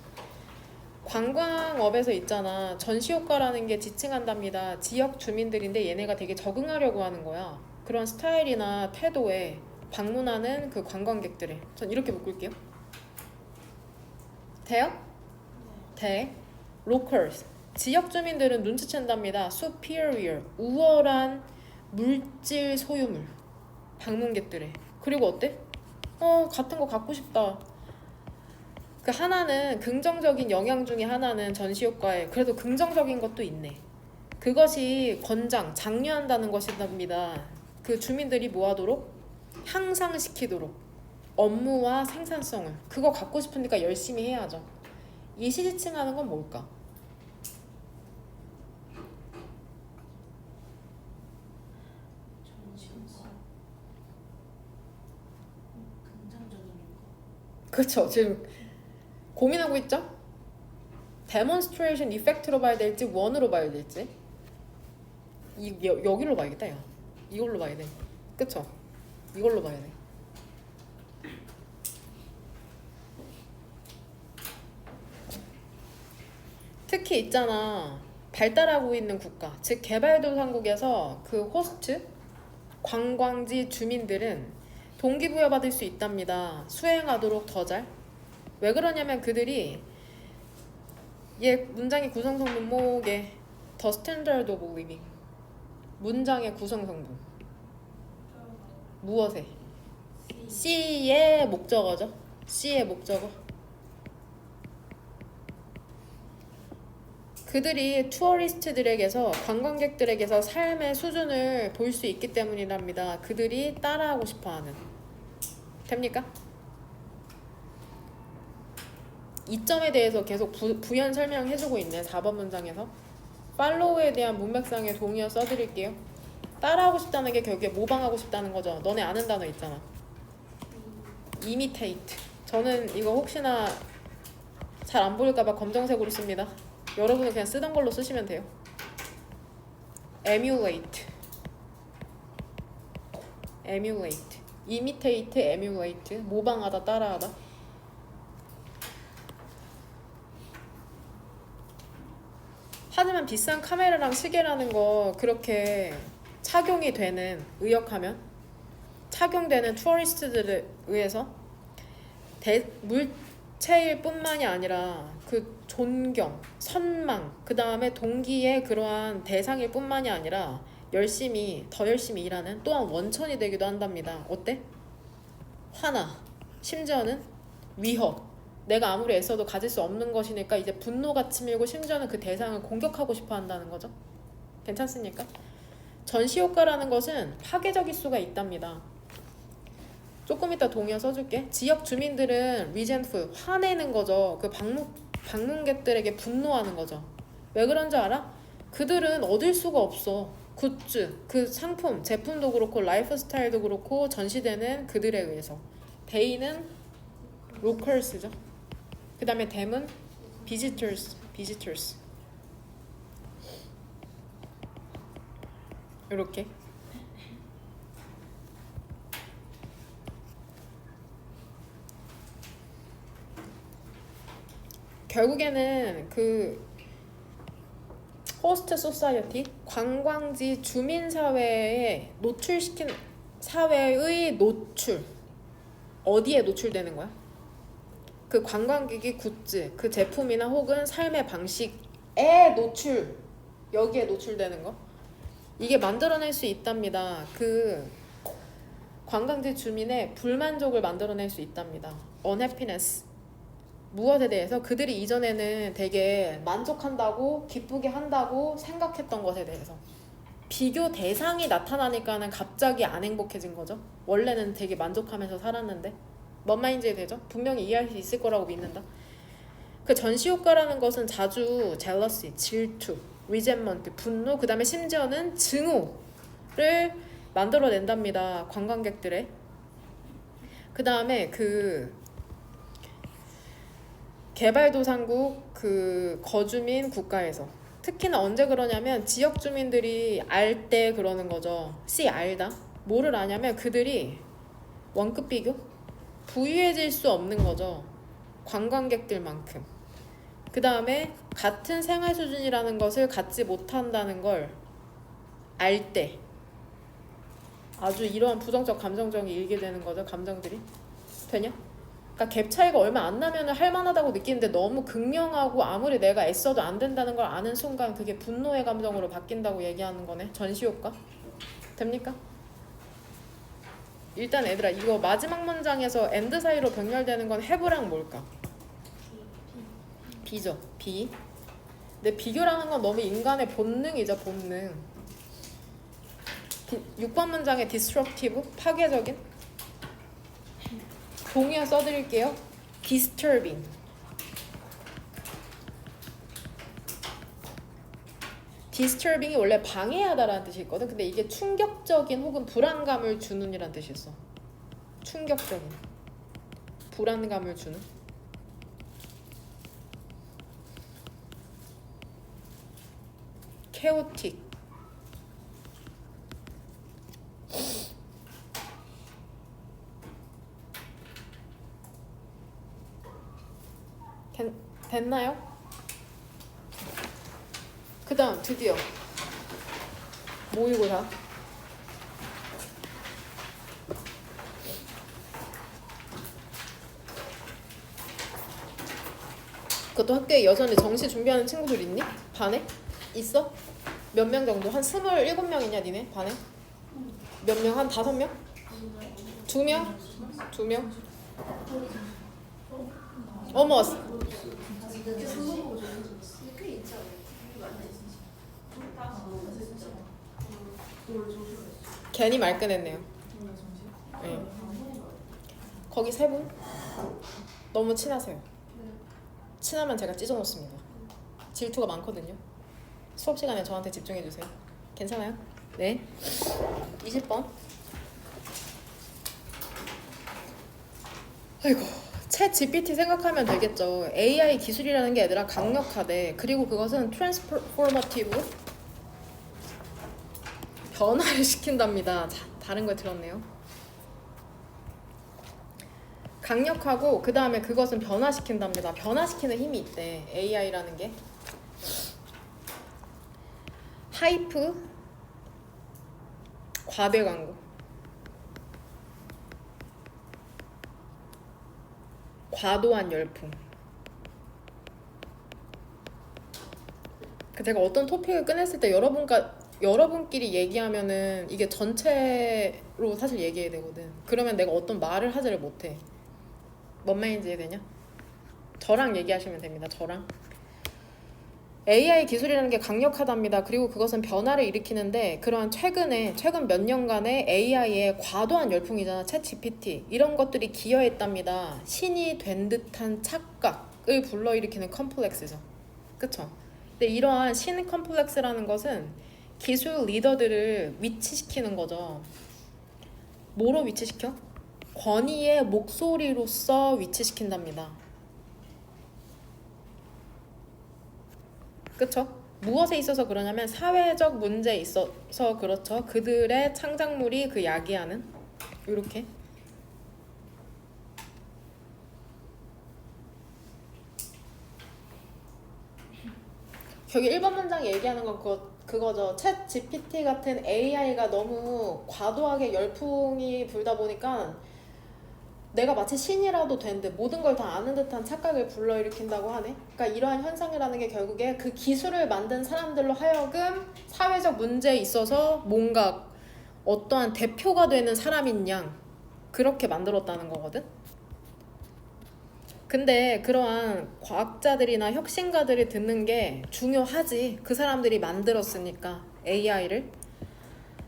관광업에서 있잖아. 전시효과라는 게 지칭한답니다. 지역 주민들인데 얘네가 되게 적응하려고 하는 거야. 그런 스타일이나 태도에 방문하는 그 관광객들에 전 이렇게 묶을게요. 돼요? 돼. locals 지역 주민들은 눈치챈답니다. superior 우월한 물질 소유물 방문객들에. 그리고 어때? 같은 거 갖고 싶다. 그 하나는 긍정적인 영향 중에 하나는 전시효과에 그래도 긍정적인 것도 있네. 그것이 장려한다는 것이답니다. 그 주민들이 뭐하도록? 향상시키도록 업무와 생산성을. 그거 갖고 싶으니까 열심히 해야죠. 이 시지칭하는 건 뭘까? 전시효과. 긍정적인 효과. 그렇죠. 지금 고민하고 있죠? demonstration effect로 봐야 될지 원으로 봐야 될지. 여기로 봐야겠다. 야. 이걸로 봐야 돼. 그쵸? 이걸로 봐야 돼. 특히 있잖아. 발달하고 있는 국가, 즉 개발도상국에서 그 호스트, 관광지 주민들은 동기부여받을 수 있답니다. 수행하도록 더 잘. 왜 그러냐면 그들이 얘 문장의 구성성분 뭐게 The standard of living 문장의 구성성분 무엇에? C의 목적어죠. C의 목적어. 그들이 투어리스트들에게서 관광객들에게서 삶의 수준을 볼 수 있기 때문이랍니다. 그들이 따라하고 싶어하는. 됩니까? 이 점에 대해서 계속 부연 설명해주고 있네. 4번 문장에서. 팔로우에 대한 문맥상의 동의어 써드릴게요. 따라하고 싶다는 게 결국에 모방하고 싶다는 거죠. 너네 아는 단어 있잖아. imitate. 저는 이거 혹시나 잘 안 보일까봐 검정색으로 씁니다. 여러분은 그냥 쓰던 걸로 쓰시면 돼요. emulate. emulate. imitate, emulate. 모방하다, 따라하다. 하지만 비싼 카메라랑 시계라는 거 그렇게 착용이 되는 의역하면 착용되는 투어리스트들에 의해서 물체일 뿐만이 아니라 그 존경, 선망, 그 다음에 동기의 그러한 대상일 뿐만이 아니라 더 열심히 일하는 또한 원천이 되기도 한답니다. 어때? 화나, 심지어는 위협. 내가 아무리 애써도 가질 수 없는 것이니까 이제 분노가 치밀고 심지어는 그 대상을 공격하고 싶어 한다는 거죠. 괜찮습니까? 전시효과라는 것은 파괴적일 수가 있답니다. 조금 이따 동의어 써줄게. 지역 주민들은 resentful, 화내는 거죠. 그 방문객들에게 분노하는 거죠. 왜 그런 줄 알아? 그들은 얻을 수가 없어. 굿즈, 그 상품, 제품도 그렇고 라이프 스타일도 그렇고 전시되는 그들에 의해서. 데이는 locals죠. 그 다음에 them은 visitors. 이렇게. 결국에는 그 호스트 소사이어티 관광지 주민 사회에 노출시킨 사회의 노출 어디에 노출되는 거야? 그 관광객이 굿즈, 그 제품이나 혹은 삶의 방식에 노출 여기에 노출되는 거 이게 만들어낼 수 있답니다. 그 관광지 주민의 불만족을 만들어낼 수 있답니다. unhappiness. 무엇에 대해서? 그들이 이전에는 되게 만족한다고 기쁘게 한다고 생각했던 것에 대해서. 비교 대상이 나타나니까는 갑자기 안 행복해진 거죠. 원래는 되게 만족하면서 살았는데. 뭔 말인지 되죠? 분명히 이해할 수 있을 거라고 믿는다. 그 전시효과라는 것은 자주 jealousy, 질투, resentment, 분노, 그 다음에 심지어는 증오를 만들어낸답니다. 관광객들의. 그 다음에 그 개발도상국 그 거주민 국가에서 특히나 언제 그러냐면 지역 주민들이 알 때 그러는 거죠. 알다. 뭐를 아냐면 그들이 원급 비교? 부유해질 수 없는 거죠. 관광객들만큼. 그 다음에 같은 생활 수준이라는 것을 갖지 못한다는 걸 알 때 아주 이러한 부정적 감정적이 일게 되는 거죠. 감정들이. 되냐? 그러니까 갭 차이가 얼마 안 나면 할만하다고 느끼는데 너무 극명하고 아무리 내가 애써도 안 된다는 걸 아는 순간 그게 분노의 감정으로 바뀐다고 얘기하는 거네. 전시효과. 됩니까? 일단 얘들아 이거 마지막 문장에서 and 사이로 병렬되는 건 have랑 뭘까? B죠. B. 근데 비교라는 건 너무 인간의 본능이죠. 본능. 6번 문장의 disruptive, 파괴적인. 동의어 써드릴게요. disturbing. disturbing이 원래 방해하다라는 뜻이 있거든. 근데 이게 충격적인 혹은 불안감을 주는 이란 뜻이 있어. 충격적인. 불안감을 주는. chaotic. 됐나요? 그 다음 드디어 모의고사. 그것도 학교에 여전히 정시 준비하는 친구들 있니? 반에? 있어? 몇 명 정도? 한 27명이냐 니네? 반에? 몇 명? 한 5명? 2명? 2명? 어머 괜히 말끝냈네요. 네. 거기 3분? 너무 친하세요. 친하면 제가 찢어놓습니다. 질투가 많거든요. 수업 시간에 저한테 집중해주세요. 괜찮아요? 네. 20번. 아이고. 챗 GPT 생각하면 되겠죠. AI 기술이라는 게 얘들아 강력하대. 그리고 그것은 트랜스포머티브 변화를 시킨답니다. 자, 다른 걸 들었네요. 강력하고 그 다음에 그것은 변화시킨답니다. 변화시키는 힘이 있대. AI라는 게. 하이프 과대 광고. 과도한 열풍. 제가 어떤 토픽을 꺼냈을 때 여러분끼리 얘기하면은 이게 전체로 사실 얘기해야 되거든. 그러면 내가 어떤 말을 하지를 못해. 뭔 말인지 이해되냐? 저랑 얘기하시면 됩니다. 저랑. AI 기술이라는 게 강력하답니다. 그리고 그것은 변화를 일으키는데 그러한 최근 몇 년간의 AI의 과도한 열풍이잖아. 챗 GPT 이런 것들이 기여했답니다. 신이 된 듯한 착각을 불러일으키는 컴플렉스죠. 그쵸? 근데 이러한 신 컴플렉스라는 것은 기술 리더들을 위치시키는 거죠. 뭐로 위치시켜? 권위의 목소리로서 위치시킨답니다. 그쵸? 무엇에 있어서 그러냐면 사회적 문제에 있어서 그렇죠. 그들의 창작물이 그 야기하는 이렇게. 저기 1번 문장 얘기하는 건 그거죠. 챗 GPT 같은 AI가 너무 과도하게 열풍이 불다 보니까 내가 마치 신이라도 되는데 모든 걸 다 아는 듯한 착각을 불러일으킨다고 하네. 그러니까 이러한 현상이라는 게 결국에 그 기술을 만든 사람들로 하여금 사회적 문제에 있어서 뭔가 어떠한 대표가 되는 사람인 양 그렇게 만들었다는 거거든. 근데 그러한 과학자들이나 혁신가들이 듣는 게 중요하지. 그 사람들이 만들었으니까 AI를.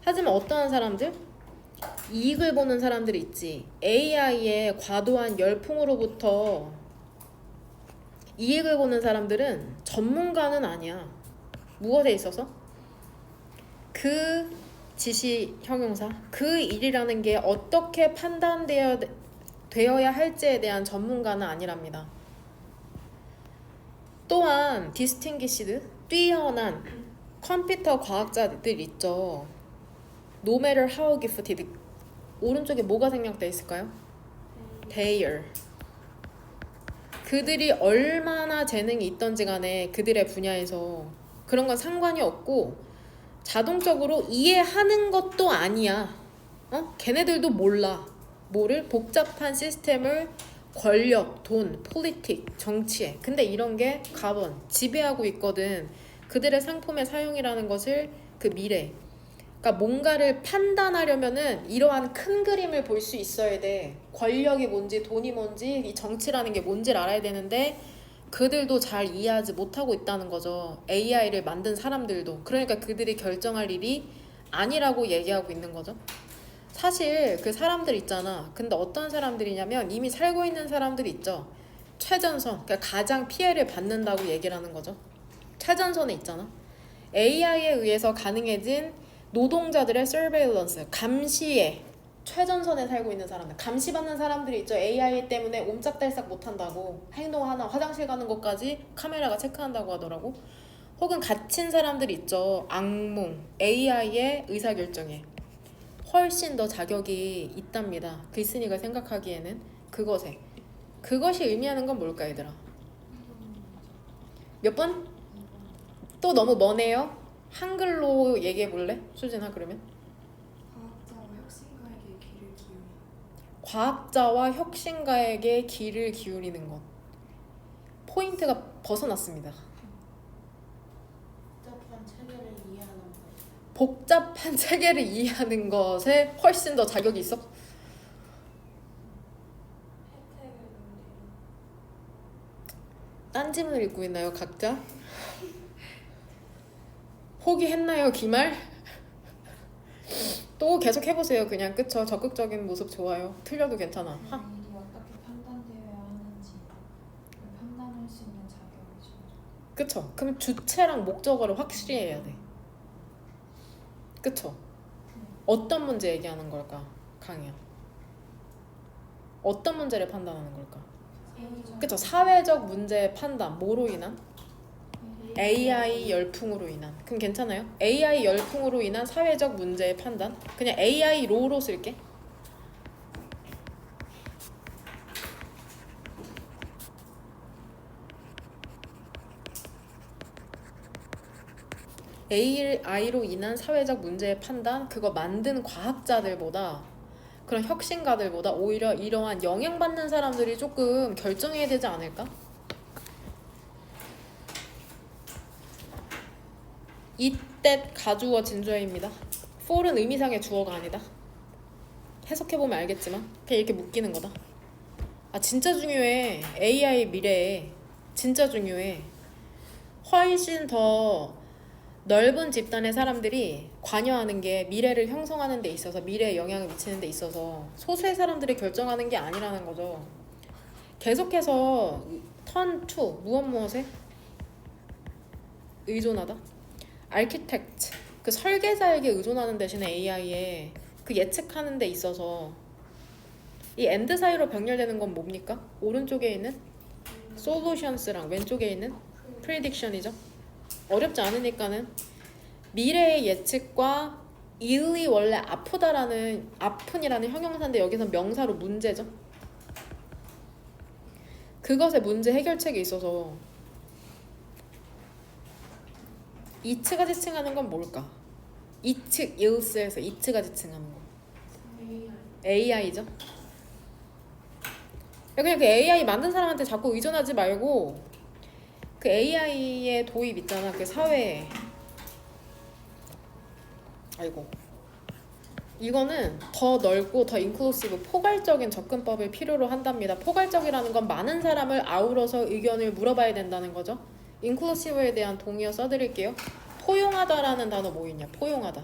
하지만 어떠한 사람들? 이익을 보는 사람들이 있지. AI의 과도한 열풍으로부터 이익을 보는 사람들은 전문가는 아니야. 무엇에 있어서? 그 지시 형용사, 그 일이라는 게 어떻게 되어야 할지에 대한 전문가는 아니랍니다. 또한 distinguished, 뛰어난 컴퓨터 과학자들 있죠. No matter how gifted. 오른쪽에 뭐가 생략되어 있을까요? Their. 그들이 얼마나 재능이 있던지 간에 그들의 분야에서 그런 건 상관이 없고 자동적으로 이해하는 것도 아니야. 걔네들도 몰라. 뭐를? 복잡한 시스템을 권력, 돈, 폴리틱, 정치에. 근데 이런 게 가번, 지배하고 있거든. 그들의 상품의 사용이라는 것을 그 미래. 그러니까 뭔가를 판단하려면은 이러한 큰 그림을 볼 수 있어야 돼. 권력이 뭔지, 돈이 뭔지, 이 정치라는 게 뭔지를 알아야 되는데 그들도 잘 이해하지 못하고 있다는 거죠. AI를 만든 사람들도. 그러니까 그들이 결정할 일이 아니라고 얘기하고 있는 거죠. 사실 그 사람들 있잖아. 근데 어떤 사람들이냐면 이미 살고 있는 사람들이 있죠. 최전선, 그러니까 가장 피해를 받는다고 얘기를 하는 거죠. 최전선에 있잖아. AI에 의해서 가능해진 노동자들의 surveillance, 감시에 최전선에 살고 있는 사람들, 감시받는 사람들이 있죠. AI 때문에 옴짝달싹 못한다고, 행동 하나, 화장실 가는 것까지 카메라가 체크한다고 하더라고. 혹은 갇힌 사람들이 있죠. 악몽, AI의 의사결정에 훨씬 더 자격이 있답니다. 글쓴이가 생각하기에는 그것이 의미하는 건 뭘까 얘들아? 몇 번? 또 너무 머네요? 한글로 얘기해 볼래? 수진아 그러면? 과학자와 혁신가에게 귀를 기울이는 것. 포인트가 벗어났습니다. 복잡한 체계를 이해하는 것에 훨씬 더 자격이 있어? 딴지문을 읽고 있나요 각자? 포기했나요 기말? 또 계속 해보세요. 그냥 그쵸. 적극적인 모습 좋아요. 틀려도 괜찮아. 일이 어떻게 판단되어야 하는지 판단할 수 있는 자격이죠. 그쵸. 그럼 주체랑 목적어를 확실히 해야 돼. 그쵸. 어떤 문제 얘기하는 걸까 강이야? 어떤 문제를 판단하는 걸까? 그쵸. 사회적 문제의 판단. 뭐로 인한? AI 열풍으로 인한. 그럼 괜찮아요? AI 열풍으로 인한 사회적 문제의 판단. 그냥 AI 로로 쓸게. AI로 인한 사회적 문제의 판단. 그거 만든 과학자들보다 그런 혁신가들보다 오히려 이러한 영향받는 사람들이 조금 결정해야 되지 않을까? 이때 가주어 진주어입니다. for은 의미상의 주어가 아니다. 해석해보면 알겠지만 그냥 이렇게 묶이는 거다. 아 진짜 중요해. AI 미래에 진짜 중요해. 훨씬 더 넓은 집단의 사람들이 관여하는 게 미래를 형성하는 데 있어서, 미래에 영향을 미치는 데 있어서 소수의 사람들이 결정하는 게 아니라는 거죠. 계속해서 turn to 무엇에 의존하다. 아키텍트, 그 설계자에게 의존하는 대신에 AI에 그 예측하는 데 있어서 이 and 사이로 병렬되는 건 뭡니까? 오른쪽에 있는 solutions랑 왼쪽에 있는 prediction이죠. 어렵지 않으니까는 미래의 예측과 일이 원래 아픈이라는 형용사인데 여기서 명사로 문제죠. 그것의 문제 해결책에 있어서 이츠가 지칭하는 건 뭘까? 이츠, 일스에서 이츠가 지칭하는 거 AI죠. 그냥 그 AI 만든 사람한테 자꾸 의존하지 말고 그 AI의 도입 있잖아. 그 사회에 이거는 더 넓고 더 인클루시브 포괄적인 접근법을 필요로 한답니다. 포괄적이라는 건 많은 사람을 아우러서 의견을 물어봐야 된다는 거죠. 인클루시브에 대한 동의어 써드릴게요. 포용하다라는 단어 뭐 있냐? 포용하다.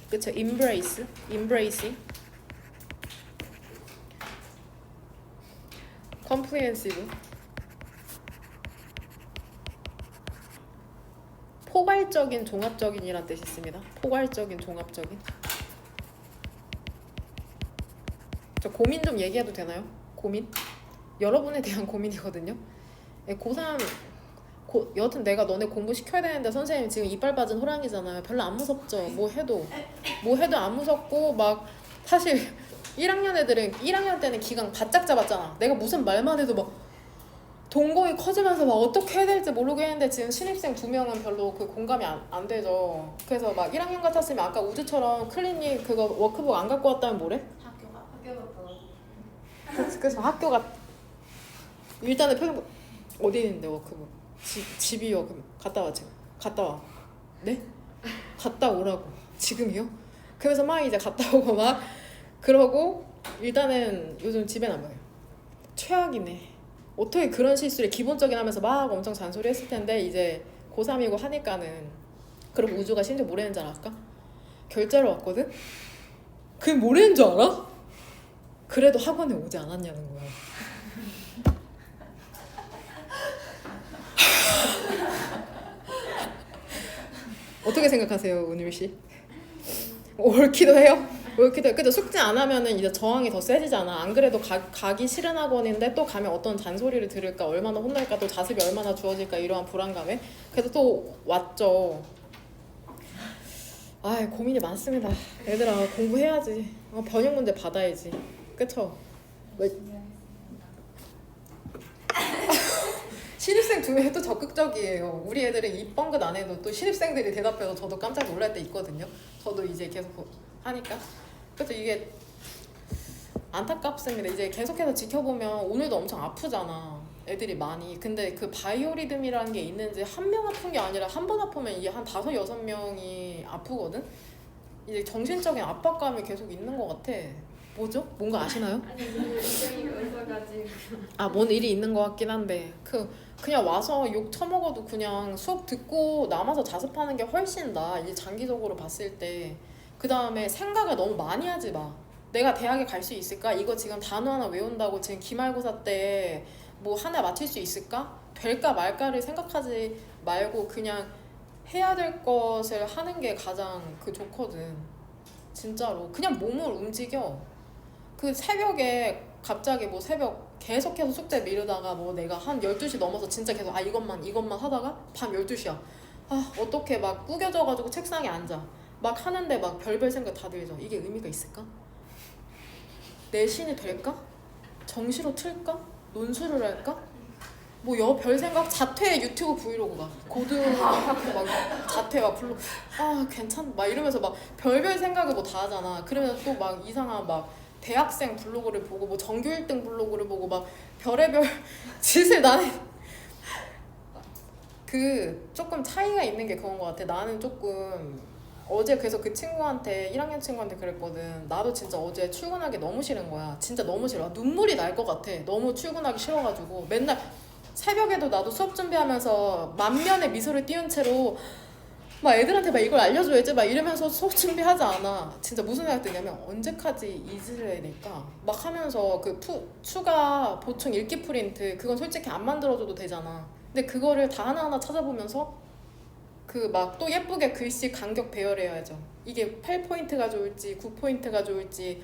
그쵸? embrace, embracing, comprehensive. 포괄적인, 종합적인이란 뜻이 있습니다. 포괄적인, 종합적인. 저 고민 좀 얘기해도 되나요? 고민? 여러분에 대한 고민이거든요. 고3 여튼 내가 너네 공부시켜야 되는데 선생님 지금 이빨 빠진 호랑이잖아요. 별로 안 무섭죠. 뭐 해도 안 무섭고 막 사실 1학년 애들은 1학년 때는 기강 바짝 잡았잖아. 내가 무슨 말만 해도 막 동공이 커지면서 막 어떻게 해야 될지 모르겠는데 지금 신입생 2명은 별로 그 공감이 안 되죠. 그래서 막 1학년 같았으면 아까 우주처럼 클린이 그거 워크북 안 갖고 왔다면 뭐래? 학교 갔더라고. 그래서 학교가 일단은 표정 어디 있는데 워크북 집이요. 그럼 갔다 와 지금. 갔다 와. 네? 갔다 오라고. 지금이요? 그래서 막 이제 갔다 오고 막 그러고 일단은 요즘 집에 남아요. 최악이네. 어떻게 그런 실수를 기본적인 하면서 막 엄청 잔소리 했을 텐데 이제 고3이고 하니까는 그럼 우주가 심지어 뭐라는 줄 알까? 결제로 왔거든? 그게 뭐라는 줄 알아? 그래도 학원에 오지 않았냐는 거야. 어떻게 생각하세요, 은율 씨? 옳기도 해요? 옳기도 해요. 그죠? 숙제 안 하면은 이제 저항이 더 세지잖아. 안 그래도 가기 싫은 학원인데 또 가면 어떤 잔소리를 들을까, 얼마나 혼날까, 또 자습이 얼마나 주어질까 이러한 불안감에. 그래서 또 왔죠. 아, 고민이 많습니다. 얘들아 공부해야지. 번역 문제 받아야지. 그쵸? 왜? 신입생 2명이 또 적극적이에요. 우리 애들은 입번긋 안 해도 또 신입생들이 대답해서 저도 깜짝 놀랄 때 있거든요. 저도 이제 계속 하니까. 그래서 이게 안타깝습니다. 이제 계속해서 지켜보면 오늘도 엄청 아프잖아. 애들이 많이. 근데 그 바이오리듬이라는 게 있는지 한 명 아픈 게 아니라 한 번 아프면 이게 한 5-6명이 아프거든? 이제 정신적인 압박감이 계속 있는 것 같아. 뭐죠? 뭔가 아시나요? 아니 일정이 있어가지고. 뭔 일이 있는 것 같긴 한데 그냥 와서 욕 처먹어도 그냥 수업 듣고 남아서 자습하는 게 훨씬 나아. 이제 장기적으로 봤을 때. 그 다음에 생각을 너무 많이 하지 마. 내가 대학에 갈 수 있을까? 이거 지금 단어 하나 외운다고 지금 기말고사 때 뭐 하나 맞힐 수 있을까? 될까 말까를 생각하지 말고 그냥 해야 될 것을 하는 게 가장 좋거든. 진짜로. 그냥 몸을 움직여. 그 새벽에 갑자기 뭐 새벽 계속해서 숙제 미루다가 뭐 내가 한 12시 넘어서 진짜 계속 이것만 하다가 밤 12시야. 어떻게 막 구겨져가지고 책상에 앉아. 막 하는데 막 별별 생각 다 들죠. 이게 의미가 있을까? 내 신이 될까? 정시로 틀까? 논술을 할까? 뭐 별 생각 자퇴 유튜브 브이로그가 고등학교 막 자퇴 막 블로그 괜찮 막 이러면서 막 별별 생각을 뭐 다 하잖아. 그러면 또 막 이상한 막 대학생 블로그를 보고 뭐 전교 1등 블로그를 보고 막 별의별 짓을 나는 조금 차이가 있는 게 그런 것 같아. 나는 조금 어제 그래서 그 친구한테 1학년 친구한테 그랬거든. 나도 진짜 어제 출근하기 너무 싫은 거야. 진짜 너무 싫어. 눈물이 날 것 같아. 너무 출근하기 싫어가지고 맨날 새벽에도 나도 수업 준비하면서 만면의 미소를 띄운 채로 막 애들한테 막 이걸 알려줘야지 막 이러면서 수업 준비하지 않아. 진짜 무슨 생각 드냐면 언제까지 잊으려 해야 될까? 막 하면서 추가 보충 읽기 프린트 그건 솔직히 안 만들어줘도 되잖아. 근데 그거를 다 하나하나 찾아보면서 막 또 예쁘게 글씨 간격 배열해야죠. 이게 8포인트가 좋을지 9포인트가 좋을지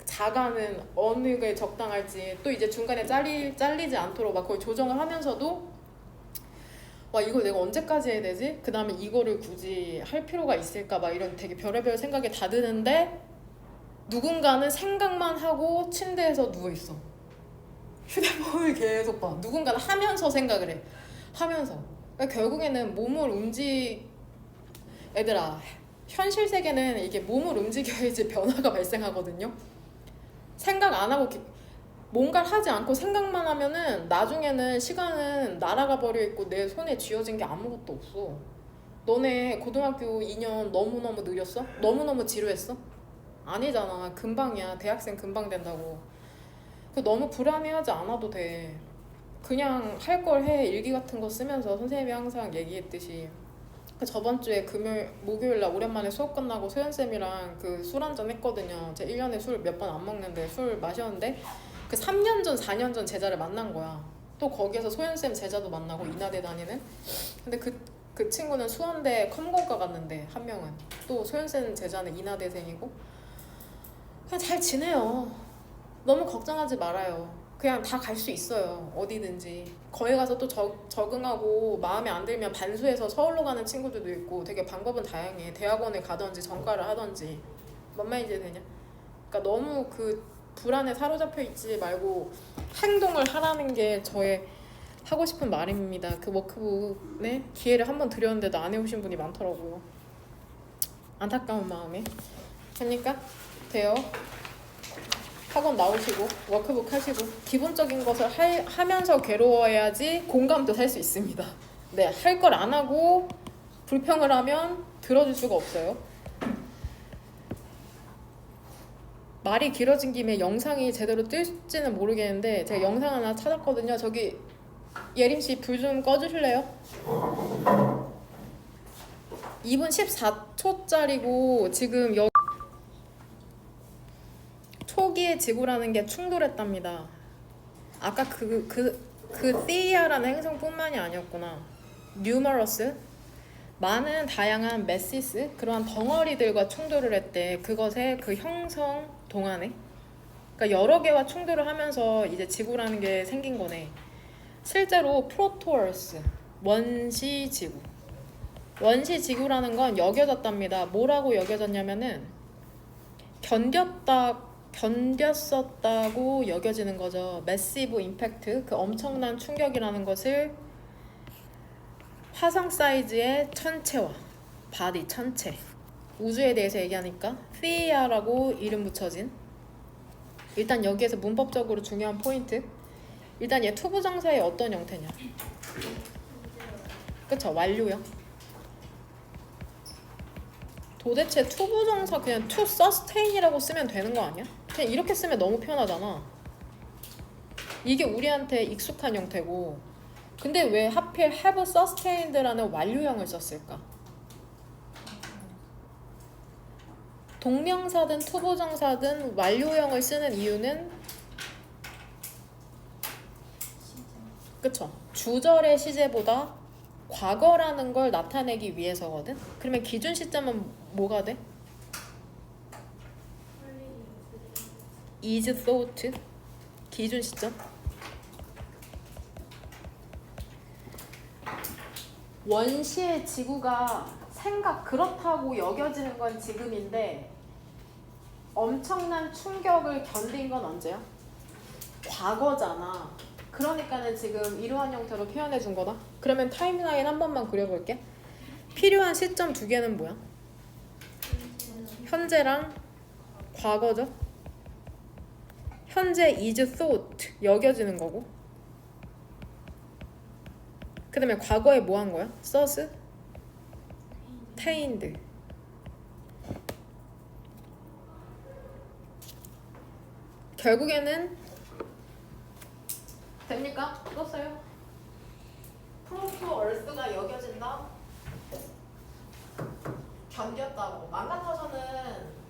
자가는 어느 게 적당할지 또 이제 중간에 잘리지 않도록 막 그걸 조정을 하면서도 와 이걸 내가 언제까지 해야 되지? 그 다음에 이거를 굳이 할 필요가 있을까? 막 이런 되게 별의별 생각이 다 드는데 누군가는 생각만 하고 침대에서 누워있어. 휴대폰을 계속 봐. 누군가는 하면서 생각을 해. 하면서. 그러니까 결국에는 애들아 현실 세계는 이게 몸을 움직여야지 변화가 발생하거든요. 생각 안 하고 뭔가를 하지 않고 생각만 하면은 나중에는 시간은 날아가 버려 있고 내 손에 쥐어진 게 아무것도 없어. 너네 고등학교 2년 너무너무 느렸어? 너무너무 지루했어? 아니잖아. 금방이야. 대학생 금방 된다고. 그 너무 불안해하지 않아도 돼. 그냥 할 걸 해. 일기 같은 거 쓰면서 선생님이 항상 얘기했듯이 그 저번 주에 목요일 날 오랜만에 수업 끝나고 소연쌤이랑 그 술 한잔 했거든요. 제가 1년에 술 몇 번 안 먹는데 술 마셨는데 그 3년 전, 4년 전 제자를 만난 거야. 또 거기에서 소연쌤 제자도 만나고 이나대 다니는. 근데 그 친구는 수원대 컴공과 갔는데 한 명은 또 소연쌤 제자는 이나대생이고 그냥 잘 지내요. 너무 걱정하지 말아요. 그냥 다 갈 수 있어요. 어디든지. 거기 가서 또 적응하고 마음에 안 들면 반수해서 서울로 가는 친구들도 있고 되게 방법은 다양해. 대학원에 가든지 전과를 하든지. 뭔 말인지 되냐? 그러니까 너무 그 불안에 사로잡혀 있지 말고 행동을 하라는 게 저의 하고 싶은 말입니다. 그 워크북에 기회를 한번 드렸는데도 안 해오신 분이 많더라고요. 안타까운 마음에. 됩니까? 돼요. 학원 나오시고 워크북 하시고 기본적인 것을 하면서 괴로워야지 공감도 살 수 있습니다. 네, 할 걸 안 하고 불평을 하면 들어줄 수가 없어요. 말이 길어진 김에 영상이 제대로 뜰지는 모르겠는데 제가 영상 하나 찾았거든요. 저기 예림씨 불 좀 꺼주실래요? 2분 14초짜리고 지금 초기의 지구라는 게 충돌했답니다. 아까 그 thea라는 행성뿐만이 아니었구나. numerous 많은 다양한 메시스 그러한 덩어리들과 충돌을 했대. 그것의 그 형성 동안에 그러니까 여러 개와 충돌을 하면서 이제 지구라는 게 생긴 거네. 실제로 프로토어스 원시 지구라는 건 여겨졌답니다. 뭐라고 여겨졌냐면은 견뎠었다고 여겨지는 거죠. 매시브 임팩트, 그 엄청난 충격이라는 것을 화성 사이즈의 천체와 바디 천체, 우주에 대해서 얘기하니까 thea라고 이름 붙여진. 일단 여기에서 문법적으로 중요한 포인트. 일단 얘 투부정사의 어떤 형태냐? 그쵸? 완료형. 도대체 투부정사 그냥 to sustain이라고 쓰면 되는 거 아니야? 그냥 이렇게 쓰면 너무 편하잖아. 이게 우리한테 익숙한 형태고. 근데 왜 하필 have sustained라는 완료형을 썼을까? 동명사든 투부정사든 완료형을 쓰는 이유는 그쵸? 주절의 시제보다 과거라는 걸 나타내기 위해서거든? 그러면 기준 시점은 뭐가 돼? is thought 기준 시점. 원시의 지구가 그렇다고 여겨지는 건 지금인데 엄청난 충격을 견딘 건 언제야? 과거잖아. 그러니까는 지금 이러한 형태로 표현해 준 거다. 그러면 타임라인 한 번만 그려볼게. 필요한 시점 두 개는 뭐야? 현재랑 과거죠. 현재 is thought 여겨지는 거고, 그 다음에 과거에 뭐 한 거야? sustained. 결국에는 됩니까? 떴어요? 프로토얼스가 여겨진다? 견뎠다고. 맘 같아서는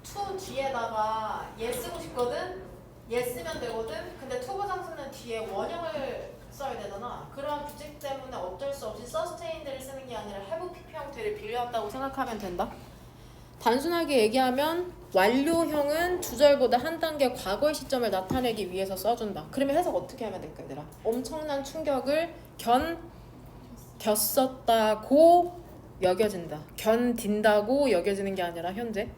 to 뒤에다가 얘 쓰고 싶거든? 얘 쓰면 되거든? 근데 투부정사는 뒤에 원형을 써야 되잖아. 그런 규칙 때문에 어쩔 수 없이 sustained를 쓰는 게 아니라 have PP 형태를 빌려왔다고 생각하면 된다. 단순하게 얘기하면 완료형은 주절보다 한 단계 과거의 시점을 나타내기 위해서 써준다. 그러면 해석 어떻게 하면 될까, 얘들아? 엄청난 충격을 견뎠었다고 여겨진다. 견딘다고 여겨지는 게 아니라 현재.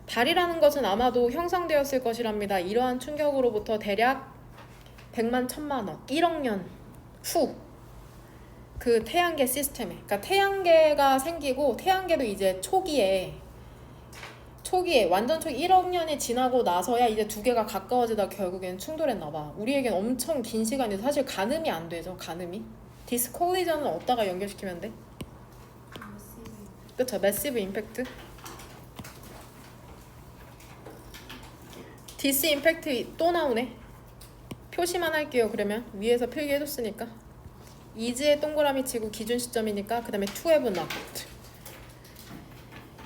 달이라는 것은 아마도 형성되었을 것이랍니다. 이러한 충격으로부터 대략 100만 1000만 원, 1억 년 후 그 태양계 시스템에, 그러니까 태양계가 생기고 태양계도 이제 초기에 완전 초기 1억 년이 지나고 나서야 이제 두 개가 가까워지다 결국엔 충돌했나 봐. 우리에겐 엄청 긴 시간이 사실 가늠이 안 되죠. 가늠이. 디스콜리전은 어디다가 연결시키면 돼? 그쵸? 매시브 임팩트. 디스 임팩트 또 나오네. 표시만 할게요. 그러면 위에서 필기해줬으니까. 이즈의 동그라미 치고 기준 시점이니까 그 다음에 to have not.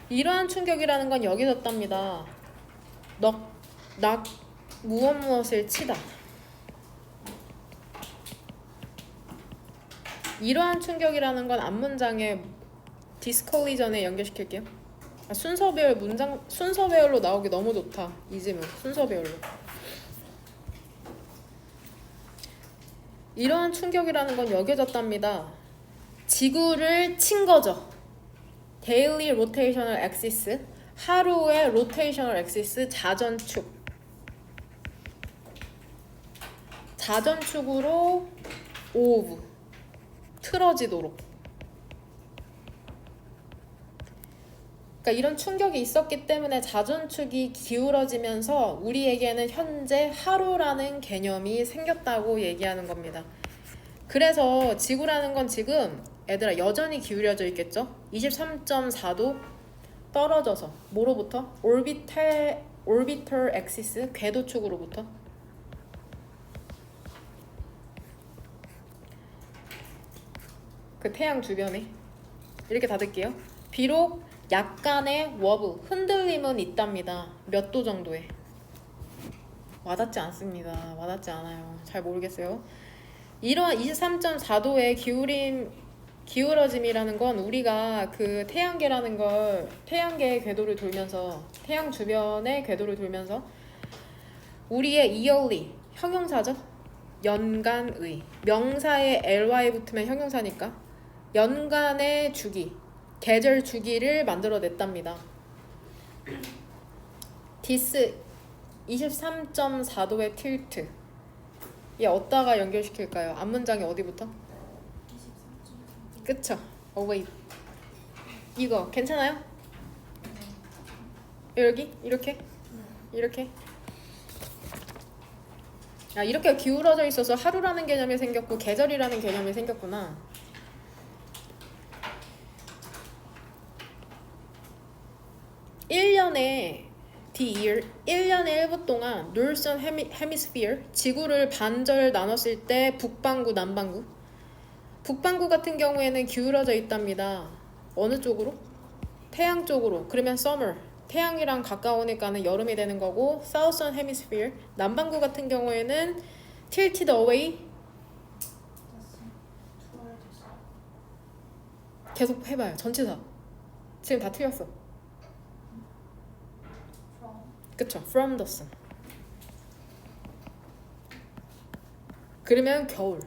이러한 충격이라는 건 여기서 떴답니다. 무엇을 치다. 이러한 충격이라는 건 앞문장에 디스컬리전에 연결시킬게요. 순서 배열로 나오기 너무 좋다. 이지문 순서 배열로. 이러한 충격이라는 건 여겨졌답니다. 지구를 친 거죠. Daily Rotational Axis, 하루의 Rotational Axis 자전축. 자전축으로 move, 틀어지도록. 그러니까 이런 충격이 있었기 때문에 자전축이 기울어지면서 우리에게는 현재 하루라는 개념이 생겼다고 얘기하는 겁니다. 그래서 지구라는 건 지금 얘들아 여전히 기울여져 있겠죠? 23.4도 떨어져서 뭐로부터? orbital axis, 궤도축으로부터. 그 태양 주변에 이렇게 닫을게요. 비록 약간의 워브, 흔들림은 있답니다. 몇 도 정도에? 와닿지 않습니다. 와닿지 않아요. 잘 모르겠어요. 이러한 23.4도의 기울어짐이라는 건 우리가 그 태양계라는 걸 태양계의 궤도를 돌면서 태양 주변의 궤도를 돌면서 우리의 yearly, 형용사죠? 연간의, 명사에 ly 붙으면 형용사니까 연간의 주기, 계절 주기를 만들어냈답니다. 디스 23.4도의 틸트. 얘 어디다가 연결시킬까요? 앞문장이 어디부터? 23.4도. 그쵸? wait. 이거 괜찮아요? 여기? 이렇게? 이렇게? 아, 이렇게 기울어져 있어서 하루라는 개념이 생겼고 계절이라는 개념이 생겼구나. 1년에 the year 1년에 1분 동안 Northern Hemisphere 지구를 반절 나눴을 때 북반구 남반구 북반구 같은 경우에는 기울어져 있답니다. 어느 쪽으로? 태양 쪽으로. 그러면 summer 태양이랑 가까우니까는 여름이 되는 거고 Southern Hemisphere 남반구 같은 경우에는 tilted away 계속 해봐요. 전치사 지금 다 틀렸어. 그쵸? From the sun. 그러면 겨울.